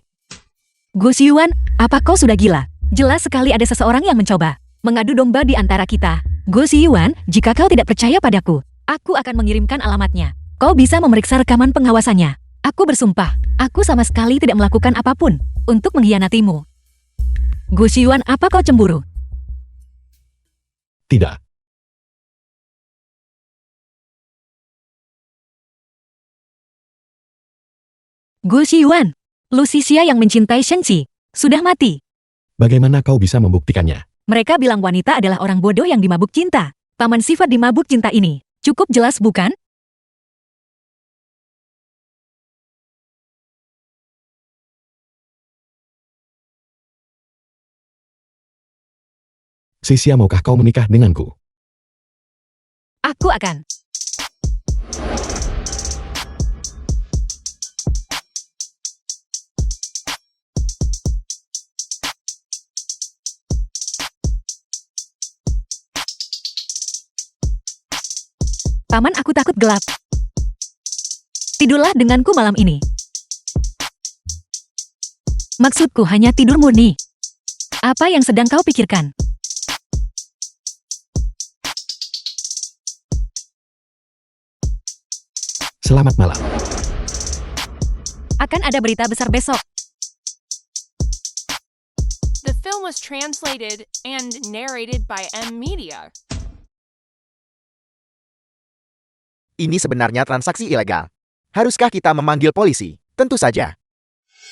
Speaker 1: Gu Xiuan, apa kau sudah gila? Jelas sekali ada seseorang yang mencoba mengadu domba di antara kita. Gu Xiuan, jika kau tidak percaya padaku, aku akan mengirimkan alamatnya. Kau bisa memeriksa rekaman pengawasannya. Aku bersumpah, aku sama sekali tidak melakukan apapun untuk mengkhianatimu. Gu Xiuan, apa kau cemburu?
Speaker 2: Tidak.
Speaker 1: Gu Xiuan, Lu Xixia yang mencintai Shenqi sudah mati.
Speaker 2: Bagaimana kau bisa membuktikannya?
Speaker 1: Mereka bilang wanita adalah orang bodoh yang dimabuk cinta. Paman sifat dimabuk cinta ini cukup jelas bukan?
Speaker 2: Xixia, maukah kau menikah denganku?
Speaker 1: Aku akan Paman, aku takut gelap. Tidurlah denganku malam ini. Maksudku hanya tidur murni. Apa yang sedang kau pikirkan?
Speaker 2: Selamat malam.
Speaker 1: Akan ada berita besar besok.
Speaker 4: The film was translated and narrated by M Media.
Speaker 3: Ini sebenarnya transaksi ilegal. Haruskah kita memanggil polisi? Tentu saja.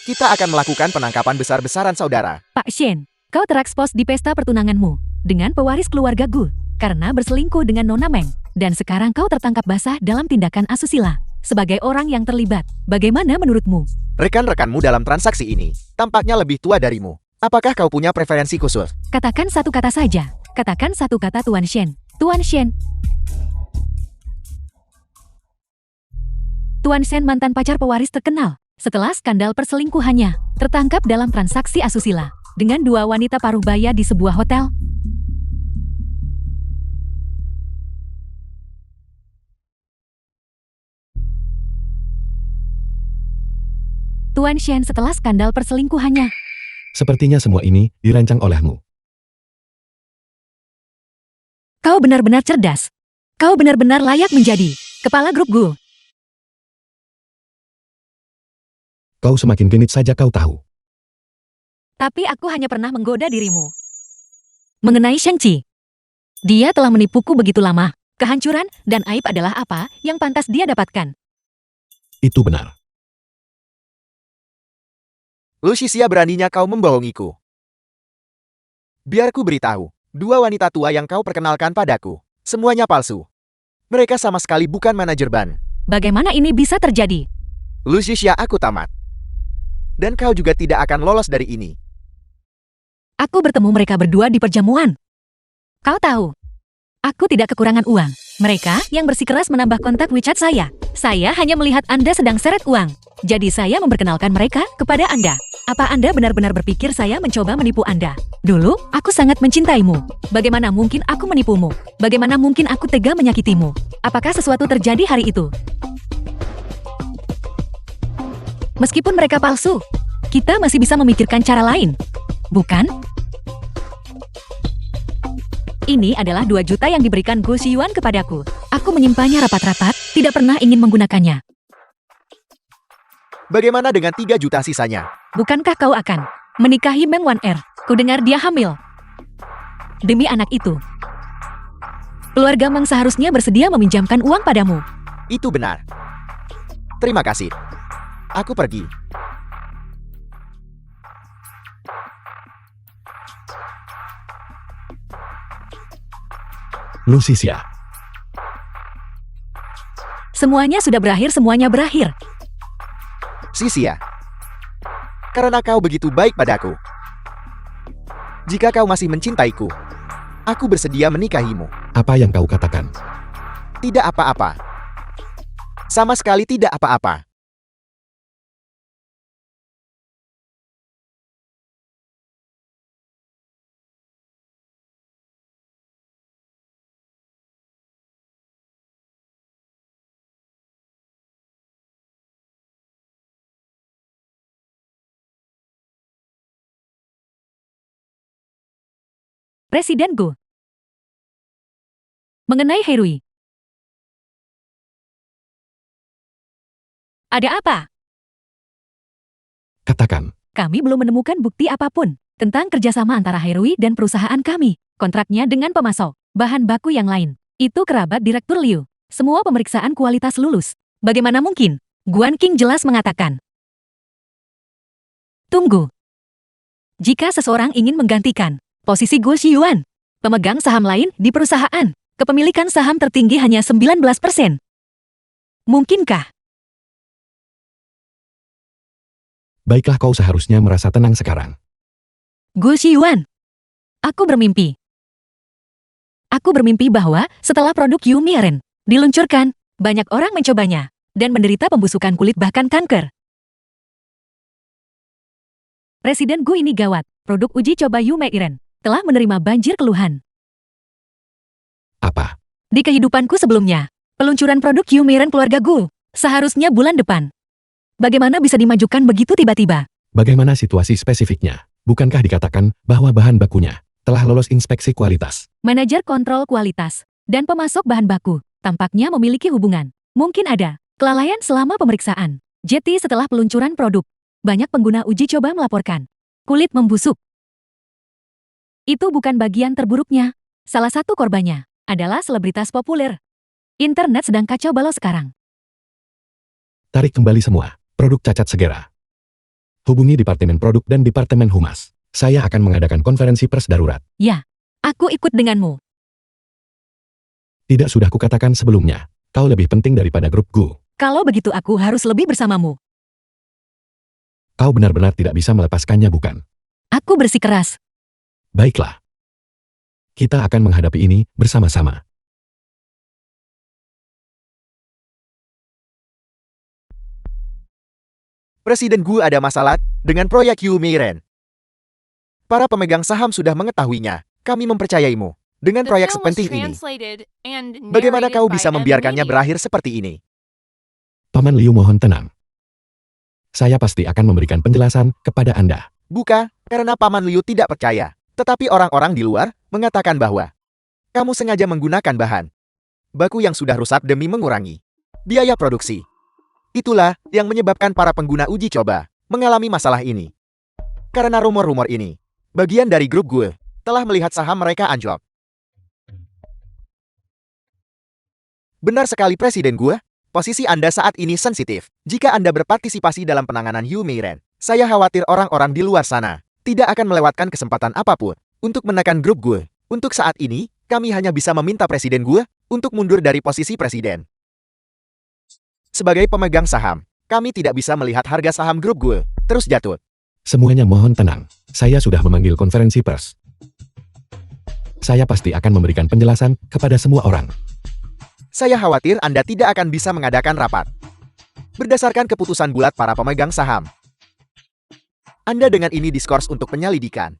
Speaker 3: Kita akan melakukan penangkapan besar-besaran saudara.
Speaker 1: Pak Shen, kau terekspos di pesta pertunanganmu dengan pewaris keluarga Gu karena berselingkuh dengan Nona Meng. Dan sekarang kau tertangkap basah dalam tindakan asusila. Sebagai orang yang terlibat, bagaimana menurutmu?
Speaker 3: Rekan-rekanmu dalam transaksi ini tampaknya lebih tua darimu. Apakah kau punya preferensi khusus?
Speaker 1: Katakan satu kata saja. Katakan satu kata, Tuan Shen. Tuan Shen. Tuan Shen mantan pacar pewaris terkenal. Setelah skandal perselingkuhannya, tertangkap dalam transaksi asusila dengan 2 wanita paruh baya di sebuah hotel. Tuan Shen setelah skandal perselingkuhannya.
Speaker 2: Sepertinya semua ini dirancang olehmu.
Speaker 1: Kau benar-benar cerdas. Kau benar-benar layak menjadi kepala grup Gu.
Speaker 2: Kau semakin genit saja kau tahu.
Speaker 1: Tapi aku hanya pernah menggoda dirimu. Mengenai Shang-Chi. Dia telah menipuku begitu lama. Kehancuran dan aib adalah apa yang pantas dia dapatkan.
Speaker 2: Itu benar.
Speaker 3: Lucia, beraninya kau membohongiku. Biar ku beritahu, 2 wanita tua yang kau perkenalkan padaku, semuanya palsu. Mereka sama sekali bukan manajer ban.
Speaker 1: Bagaimana ini bisa terjadi?
Speaker 3: Lucia, aku tamat. Dan kau juga tidak akan lolos dari ini.
Speaker 1: Aku bertemu mereka berdua di perjamuan. Kau tahu, aku tidak kekurangan uang. Mereka yang bersikeras menambah kontak WeChat saya. Saya hanya melihat Anda sedang seret uang. Jadi saya memperkenalkan mereka kepada Anda. Apa Anda benar-benar berpikir saya mencoba menipu Anda? Dulu, aku sangat mencintaimu. Bagaimana mungkin aku menipumu? Bagaimana mungkin aku tega menyakitimu? Apakah sesuatu terjadi hari itu? Meskipun mereka palsu, kita masih bisa memikirkan cara lain. Bukan? Ini adalah 2 juta yang diberikan Gu Xiyuan kepadaku. Aku menyimpannya rapat-rapat, tidak pernah ingin menggunakannya.
Speaker 3: Bagaimana dengan 3 juta sisanya?
Speaker 1: Bukankah kau akan menikahi Meng Wan Er? Kudengar dia hamil. Demi anak itu, keluarga Meng seharusnya bersedia meminjamkan uang padamu.
Speaker 3: Itu benar. Terima kasih. Aku pergi.
Speaker 2: Lucia.
Speaker 1: Semuanya sudah berakhir, semuanya berakhir.
Speaker 3: Sisia, karena kau begitu baik padaku. Jika kau masih mencintaiku, aku bersedia menikahimu.
Speaker 2: Apa yang kau katakan?
Speaker 3: Tidak apa-apa. Sama sekali tidak apa-apa.
Speaker 1: Presiden Gu. Mengenai Herui. Ada apa?
Speaker 2: Katakan.
Speaker 1: Kami belum menemukan bukti apapun tentang kerjasama antara Herui dan perusahaan kami. Kontraknya dengan pemasok bahan baku yang lain. Itu kerabat Direktur Liu. Semua pemeriksaan kualitas lulus. Bagaimana mungkin? Guan Qing jelas mengatakan. Tunggu. Jika seseorang ingin menggantikan posisi Gu Xiyuan, pemegang saham lain di perusahaan, kepemilikan saham tertinggi hanya 19%. Mungkinkah?
Speaker 2: Baiklah, kau seharusnya merasa tenang sekarang.
Speaker 1: Gu Xiyuan. Aku bermimpi. Aku bermimpi bahwa setelah produk Yumiren diluncurkan, banyak orang mencobanya dan menderita pembusukan kulit bahkan kanker. Presiden Gu ini gawat. Produk uji coba Yumiren telah menerima banjir keluhan.
Speaker 2: Apa?
Speaker 1: Di kehidupanku sebelumnya, Peluncuran produk Yumiren keluarga Gu seharusnya bulan depan. Bagaimana bisa dimajukan begitu tiba-tiba?
Speaker 2: Bagaimana situasi spesifiknya? Bukankah dikatakan bahwa bahan bakunya telah lolos inspeksi kualitas?
Speaker 1: Manajer kontrol kualitas dan pemasok bahan baku tampaknya memiliki hubungan. Mungkin ada kelalaian selama pemeriksaan. Jadi setelah peluncuran produk, banyak pengguna uji coba melaporkan kulit membusuk. Itu bukan bagian terburuknya. Salah satu korbannya adalah selebritas populer. Internet sedang kacau balau sekarang.
Speaker 2: Tarik kembali semua produk cacat segera. Hubungi Departemen Produk dan Departemen Humas. Saya akan mengadakan konferensi pers darurat.
Speaker 1: Ya, aku ikut denganmu.
Speaker 2: Tidak sudah kukatakan sebelumnya, kau lebih penting daripada grup Gu.
Speaker 1: Kalau begitu aku harus lebih bersamamu.
Speaker 2: Kau benar-benar tidak bisa melepaskannya, bukan?
Speaker 1: Aku bersikeras.
Speaker 2: Baiklah. Kita akan menghadapi ini bersama-sama.
Speaker 3: Presiden Gu ada masalah dengan proyek Yumiren. Para pemegang saham sudah mengetahuinya. Kami mempercayaimu. Dengan
Speaker 4: The
Speaker 3: proyek
Speaker 4: film was
Speaker 3: sepenting ini,
Speaker 4: translated and
Speaker 3: bagaimana
Speaker 4: narrated
Speaker 3: kau
Speaker 4: by
Speaker 3: bisa
Speaker 4: M.
Speaker 3: membiarkannya
Speaker 4: Media.
Speaker 3: berakhir seperti ini?
Speaker 2: Paman Liu, mohon tenang. Saya pasti akan memberikan penjelasan kepada Anda.
Speaker 3: Bukan, karena Paman Liu tidak percaya. Tetapi orang-orang di luar mengatakan bahwa kamu sengaja menggunakan bahan baku yang sudah rusak demi mengurangi biaya produksi. Itulah yang menyebabkan para pengguna uji coba mengalami masalah ini. Karena rumor-rumor ini, bagian dari grup gue telah melihat saham mereka anjlok. Benar sekali Presiden gue, posisi Anda saat ini sensitif. Jika Anda berpartisipasi dalam penanganan Yumiren, saya khawatir orang-orang di luar sana tidak akan melewatkan kesempatan apapun untuk menekan grup gue. Untuk saat ini, kami hanya bisa meminta Presiden gue untuk mundur dari posisi Presiden. Sebagai pemegang saham, kami tidak bisa melihat harga saham grup gue terus jatuh.
Speaker 2: Semuanya mohon tenang. Saya sudah memanggil konferensi pers. Saya pasti akan memberikan penjelasan kepada semua orang.
Speaker 3: Saya khawatir Anda tidak akan bisa mengadakan rapat. Berdasarkan keputusan bulat para pemegang saham, Anda dengan ini diskors untuk penyelidikan.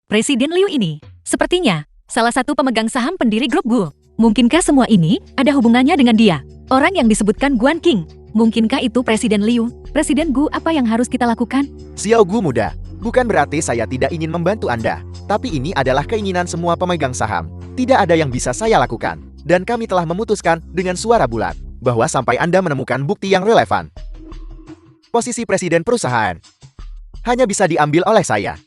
Speaker 1: Presiden Liu ini, sepertinya, salah satu pemegang saham pendiri grup Gu. Mungkinkah semua ini ada hubungannya dengan dia? Orang yang disebutkan Guan Qing. Mungkinkah itu Presiden Liu? Presiden Gu, apa yang harus kita lakukan?
Speaker 3: Xiao Gu muda, bukan berarti saya tidak ingin membantu Anda. Tapi ini adalah keinginan semua pemegang saham. Tidak ada yang bisa saya lakukan. Dan kami telah memutuskan dengan suara bulat bahwa sampai Anda menemukan bukti yang relevan, posisi presiden perusahaan hanya bisa diambil oleh saya.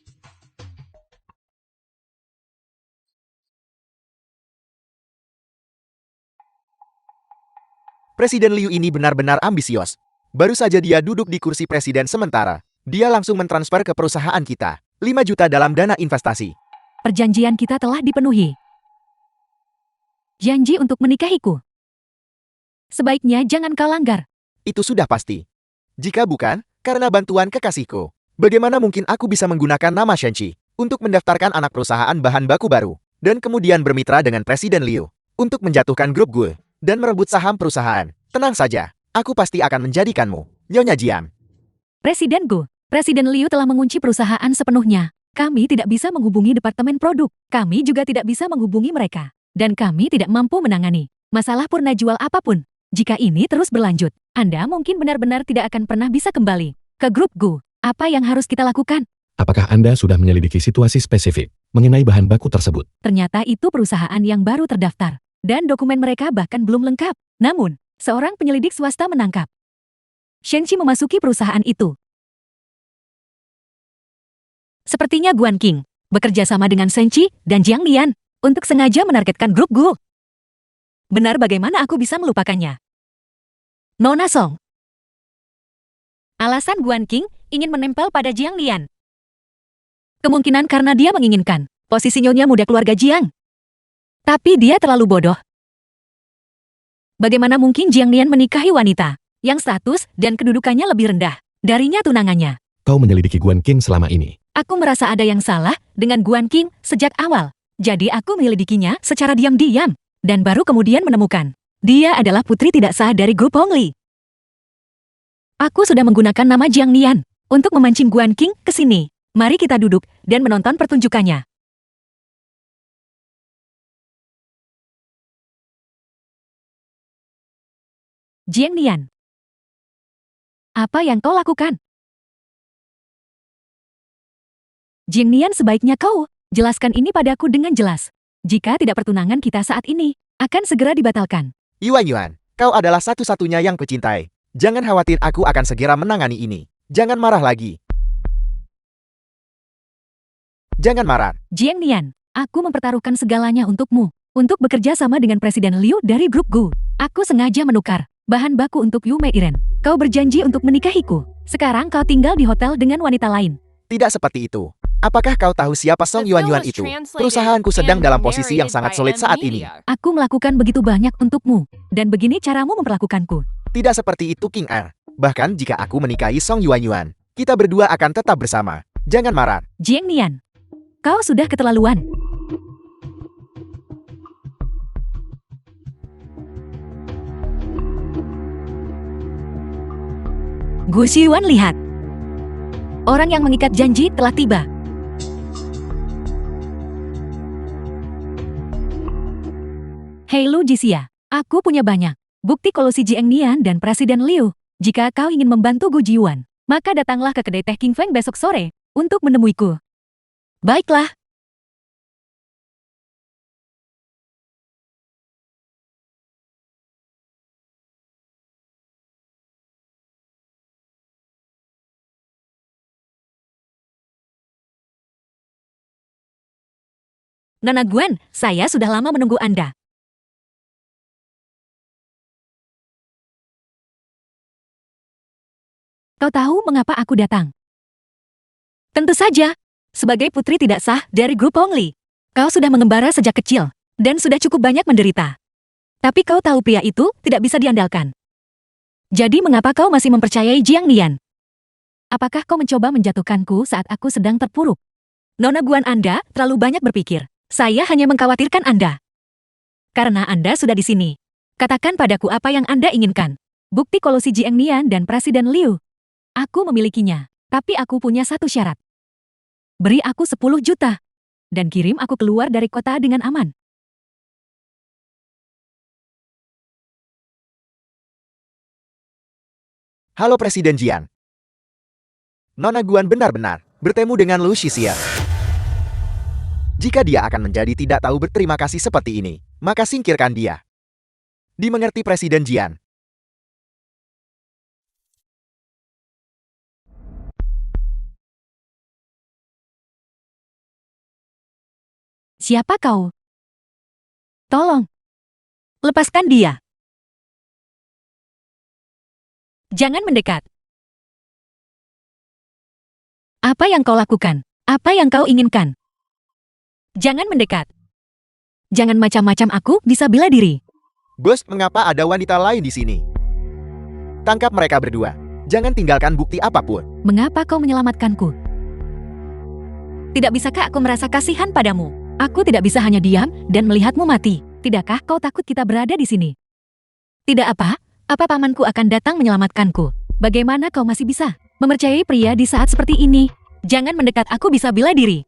Speaker 3: Presiden Liu ini benar-benar ambisius. Baru saja dia duduk di kursi presiden sementara, dia langsung mentransfer ke perusahaan kita 5 juta dalam dana investasi.
Speaker 1: Perjanjian kita telah dipenuhi. Janji untuk menikahiku. Sebaiknya jangan kau langgar.
Speaker 3: Itu sudah pasti. Jika bukan, karena bantuan kekasihku, bagaimana mungkin aku bisa menggunakan nama Shenchi untuk mendaftarkan anak perusahaan bahan baku baru, dan kemudian bermitra dengan Presiden Liu untuk menjatuhkan grup gue dan merebut saham perusahaan. Tenang saja, aku pasti akan menjadikanmu Nyonya Jiang.
Speaker 1: Presiden Gu, Presiden Liu telah mengunci perusahaan sepenuhnya. Kami tidak bisa menghubungi Departemen Produk. Kami juga tidak bisa menghubungi mereka. Dan kami tidak mampu menangani masalah purna jual apapun. Jika ini terus berlanjut, Anda mungkin benar-benar tidak akan pernah bisa kembali ke grup Gu. Apa yang harus kita lakukan?
Speaker 2: Apakah Anda sudah menyelidiki situasi spesifik mengenai bahan baku tersebut?
Speaker 1: Ternyata itu perusahaan yang baru terdaftar. Dan dokumen mereka bahkan belum lengkap. Namun, seorang penyelidik swasta menangkap Shenchi memasuki perusahaan itu. Sepertinya Guan Qing bekerja sama dengan Shenchi dan Jiang Lian untuk sengaja menargetkan grup Gu. Benar, bagaimana aku bisa melupakannya? Nona Song. Alasan Guan Qing ingin menempel pada Jiang Lian. Kemungkinan karena dia menginginkan posisi nyonya muda keluarga Jiang. Tapi dia terlalu bodoh. Bagaimana mungkin Jiang Lian menikahi wanita yang status dan kedudukannya lebih rendah darinya tunangannya?
Speaker 2: Kau menyelidiki Guan Qing selama ini.
Speaker 1: Aku merasa ada yang salah dengan Guan Qing sejak awal. Jadi aku menyelidikinya secara diam-diam. Dan baru kemudian menemukan dia adalah putri tidak sah dari grup Hongli. Aku sudah menggunakan nama Jiang Lian untuk memancing Guan Qing ke sini. Mari kita duduk dan menonton pertunjukannya. Jiang Nian. Apa yang kau lakukan? Jiang Nian, sebaiknya kau jelaskan ini padaku dengan jelas. Jika tidak, pertunangan kita saat ini akan segera dibatalkan.
Speaker 3: Yuan Yuan, kau adalah satu-satunya yang kucintai. Jangan khawatir, aku akan segera menangani ini. Jangan marah lagi. Jangan marah.
Speaker 1: Jiang Nian, aku mempertaruhkan segalanya untukmu. Untuk bekerja sama dengan Presiden Liu dari grup Gu. Aku sengaja menukar bahan baku untuk Yu Meiren. Kau berjanji untuk menikahiku. Sekarang kau tinggal di hotel dengan wanita lain.
Speaker 3: Tidak seperti itu. Apakah kau tahu siapa Song Yuan Yuan itu? Perusahaanku sedang dalam posisi yang sangat sulit saat ini.
Speaker 1: Aku melakukan begitu banyak untukmu. Dan begini caramu memperlakukanku.
Speaker 3: Tidak seperti itu, King Er. Bahkan jika aku menikahi Song Yuan Yuan, kita berdua akan tetap bersama. Jangan marah.
Speaker 1: Jiang Nian, kau sudah keterlaluan. Gu Xiyuan, lihat. Orang yang mengikat janji telah tiba. Hei Lu Jixia, aku punya banyak bukti kalau si Jiang Nian dan Presiden Liu. Jika kau ingin membantu Gu Jiuan, maka datanglah ke kedai teh King Feng besok sore untuk menemuiku. Baiklah. Nona Guan, saya sudah lama menunggu Anda. Kau tahu mengapa aku datang? Tentu saja, sebagai putri tidak sah dari grup Hongli. Kau sudah mengembara sejak kecil, dan sudah cukup banyak menderita. Tapi kau tahu pria itu tidak bisa diandalkan. Jadi mengapa kau masih mempercayai Jiang Nian? Apakah kau mencoba menjatuhkanku saat aku sedang terpuruk? Nona Guan, Anda terlalu banyak berpikir. Saya hanya mengkhawatirkan Anda. Karena Anda sudah di sini. Katakan padaku apa yang Anda inginkan. Bukti kalau si Jiang Nian dan Presiden Liu. Aku memilikinya, tapi aku punya satu syarat. Beri aku 10 juta. Dan kirim aku keluar dari kota dengan aman.
Speaker 3: Halo Presiden Jian. Nona Guan benar-benar bertemu dengan Lu Xixia. Jika dia akan menjadi tidak tahu berterima kasih seperti ini, maka singkirkan dia. Dimengerti Presiden Jian?
Speaker 1: Siapa kau? Tolong. Lepaskan dia. Jangan mendekat. Apa yang kau lakukan? Apa yang kau inginkan? Jangan mendekat. Jangan macam-macam, aku bisa bela diri.
Speaker 3: Bos, mengapa ada wanita lain di sini? Tangkap mereka berdua. Jangan tinggalkan bukti apapun.
Speaker 1: Mengapa kau menyelamatkanku? Tidak bisakah aku merasa kasihan padamu? Aku tidak bisa hanya diam dan melihatmu mati. Tidakkah kau takut kita berada di sini? Tidak apa pamanku akan datang menyelamatkanku. Bagaimana kau masih bisa mempercayai pria di saat seperti ini? Jangan mendekat, aku bisa bela diri.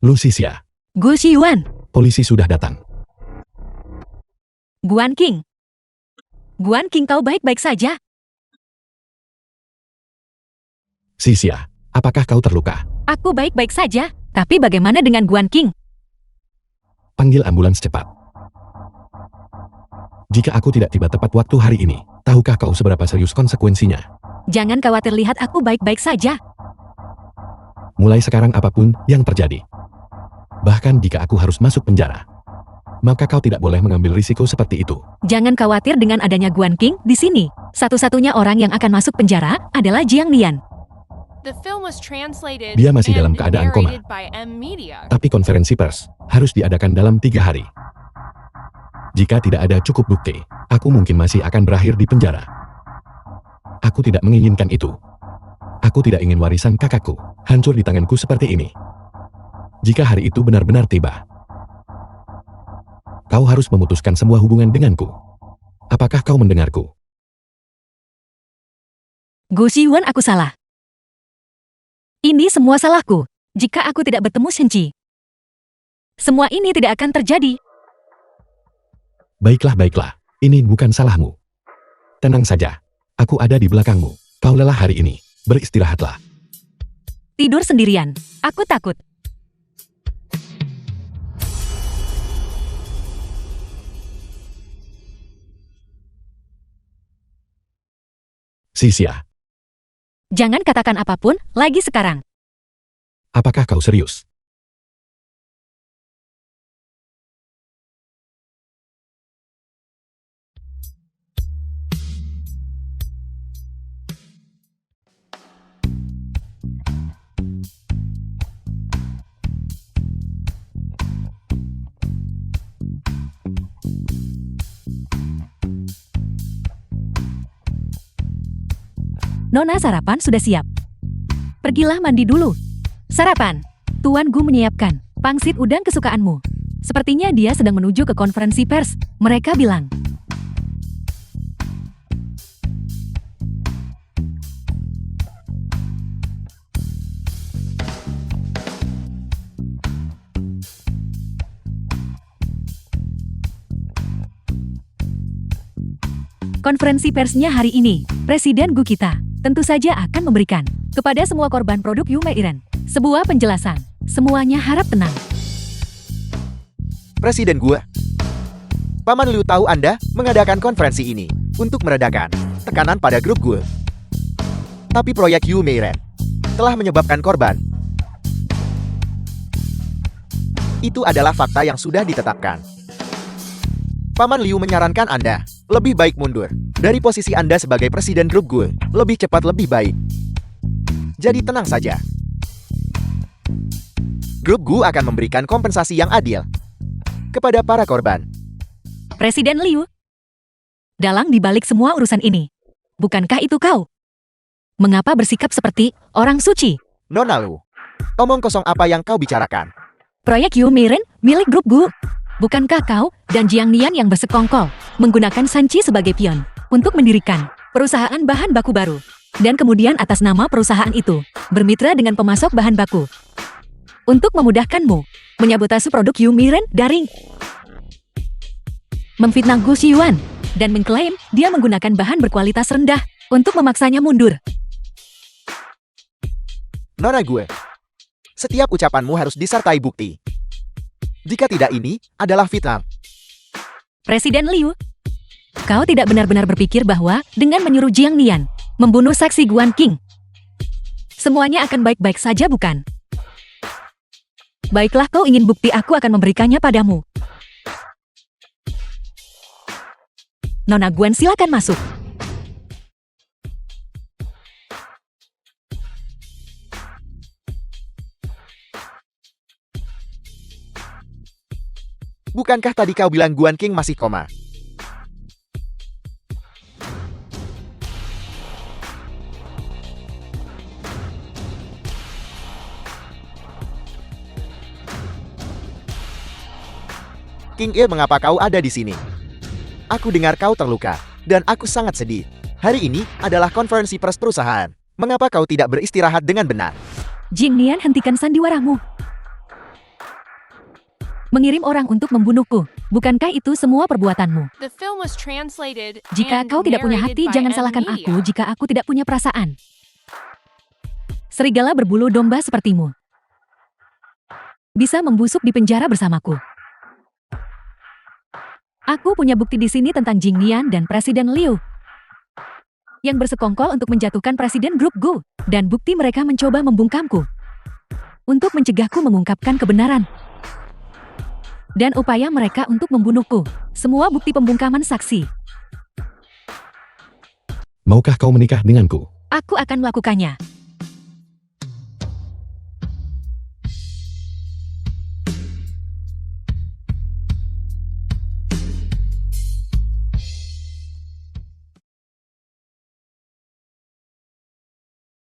Speaker 2: Lu Xixia,
Speaker 1: Gu Xiyuan,
Speaker 2: polisi sudah datang.
Speaker 1: Guan King. Guan King, kau baik-baik saja?
Speaker 2: Xixia, apakah kau terluka?
Speaker 1: Aku baik-baik saja. Tapi bagaimana dengan Guan King?
Speaker 2: Panggil ambulans cepat. Jika aku tidak tiba tepat waktu hari ini, tahukah kau seberapa serius konsekuensinya?
Speaker 1: Jangan khawatir, lihat aku baik-baik saja.
Speaker 2: Mulai sekarang apapun yang terjadi. Bahkan jika aku harus masuk penjara, maka kau tidak boleh mengambil risiko seperti itu.
Speaker 1: Jangan khawatir, dengan adanya Guan King di sini, satu-satunya orang yang akan masuk penjara adalah Jiang Nian.
Speaker 2: Dia masih dalam keadaan koma. Tapi konferensi pers harus diadakan dalam 3 hari. Jika tidak ada cukup bukti, aku mungkin masih akan berakhir di penjara. Aku tidak menginginkan itu. Aku tidak ingin warisan kakakku hancur di tanganku seperti ini. Jika hari itu benar-benar tiba, kau harus memutuskan semua hubungan denganku. Apakah kau mendengarku?
Speaker 1: Gu Xiyuan, aku salah. Ini semua salahku. Jika aku tidak bertemu Shenji, semua ini tidak akan terjadi.
Speaker 2: Baiklah, baiklah. Ini bukan salahmu. Tenang saja. Aku ada di belakangmu. Kau lelah hari ini. Beristirahatlah.
Speaker 1: Tidur sendirian. Aku takut.
Speaker 2: Sisia,
Speaker 1: Jangan katakan apapun lagi sekarang.
Speaker 2: apakah kau serius?
Speaker 1: Nona sarapan sudah siap. Pergilah mandi dulu. Sarapan. Tuan Gu menyiapkan pangsit udang kesukaanmu. Sepertinya dia sedang menuju ke konferensi pers. Mereka bilang. Konferensi persnya hari ini, Presiden Gu kita tentu saja akan memberikan kepada semua korban produk Yume Iren sebuah penjelasan. Semuanya harap tenang.
Speaker 3: Presiden Gue. Paman Liu tahu Anda mengadakan konferensi ini untuk meredakan tekanan pada grup Gue. Tapi proyek Yu Meiren telah menyebabkan korban. Itu adalah fakta yang sudah ditetapkan. Paman Liu menyarankan Anda lebih baik mundur dari posisi Anda sebagai presiden grup Gue. Lebih cepat lebih baik. Jadi tenang saja. Grup Gue akan memberikan kompensasi yang adil kepada para korban.
Speaker 1: Presiden Liu, dalang dibalik semua urusan ini. Bukankah itu kau? Mengapa bersikap seperti orang suci?
Speaker 3: Nona Lu, omong kosong apa yang kau bicarakan?
Speaker 1: Proyek Yu Meiren milik grup Gu. Bukankah kau dan Jiang Nian yang bersekongkol menggunakan Sanchi sebagai pion untuk mendirikan perusahaan bahan baku baru? Dan kemudian atas nama perusahaan itu bermitra dengan pemasok bahan baku untuk memudahkanmu menyabotase produk Yu Meiren daring. Memfitnah Gu Xiyuan dan mengklaim dia menggunakan bahan berkualitas rendah untuk memaksanya mundur.
Speaker 3: Nona Gue, setiap ucapanmu harus disertai bukti. Jika tidak, ini adalah fitnah.
Speaker 1: Presiden Liu, kau tidak benar-benar berpikir bahwa dengan menyuruh Jiang Nian membunuh saksi Guan Qing, semuanya akan baik-baik saja, bukan? Baiklah, kau ingin bukti, aku akan memberikannya padamu. Nona Guan, silakan masuk.
Speaker 3: Bukankah tadi kau bilang Guan Qing masih koma? King E, mengapa kau ada di sini? Aku dengar kau terluka, dan aku sangat sedih. Hari ini adalah konferensi pers perusahaan. Mengapa kau tidak beristirahat dengan benar?
Speaker 1: Jing Nian, hentikan sandiwaramu. Mengirim orang untuk membunuhku. Bukankah itu semua perbuatanmu?
Speaker 4: The film was translated
Speaker 1: Jika
Speaker 4: and
Speaker 1: kau tidak punya
Speaker 4: narrated
Speaker 1: hati,
Speaker 4: by
Speaker 1: jangan
Speaker 4: M.
Speaker 1: salahkan
Speaker 4: Media.
Speaker 1: aku jika aku tidak punya perasaan. Serigala berbulu domba sepertimu bisa membusuk di penjara bersamaku. Aku punya bukti di sini tentang Jing Nian dan Presiden Liu yang bersekongkol untuk menjatuhkan Presiden Grup Gu, dan bukti mereka mencoba membungkamku untuk mencegahku mengungkapkan kebenaran. Dan upaya mereka untuk membunuhku. Semua bukti pembungkaman saksi.
Speaker 2: Maukah kau menikah denganku?
Speaker 1: Aku akan melakukannya.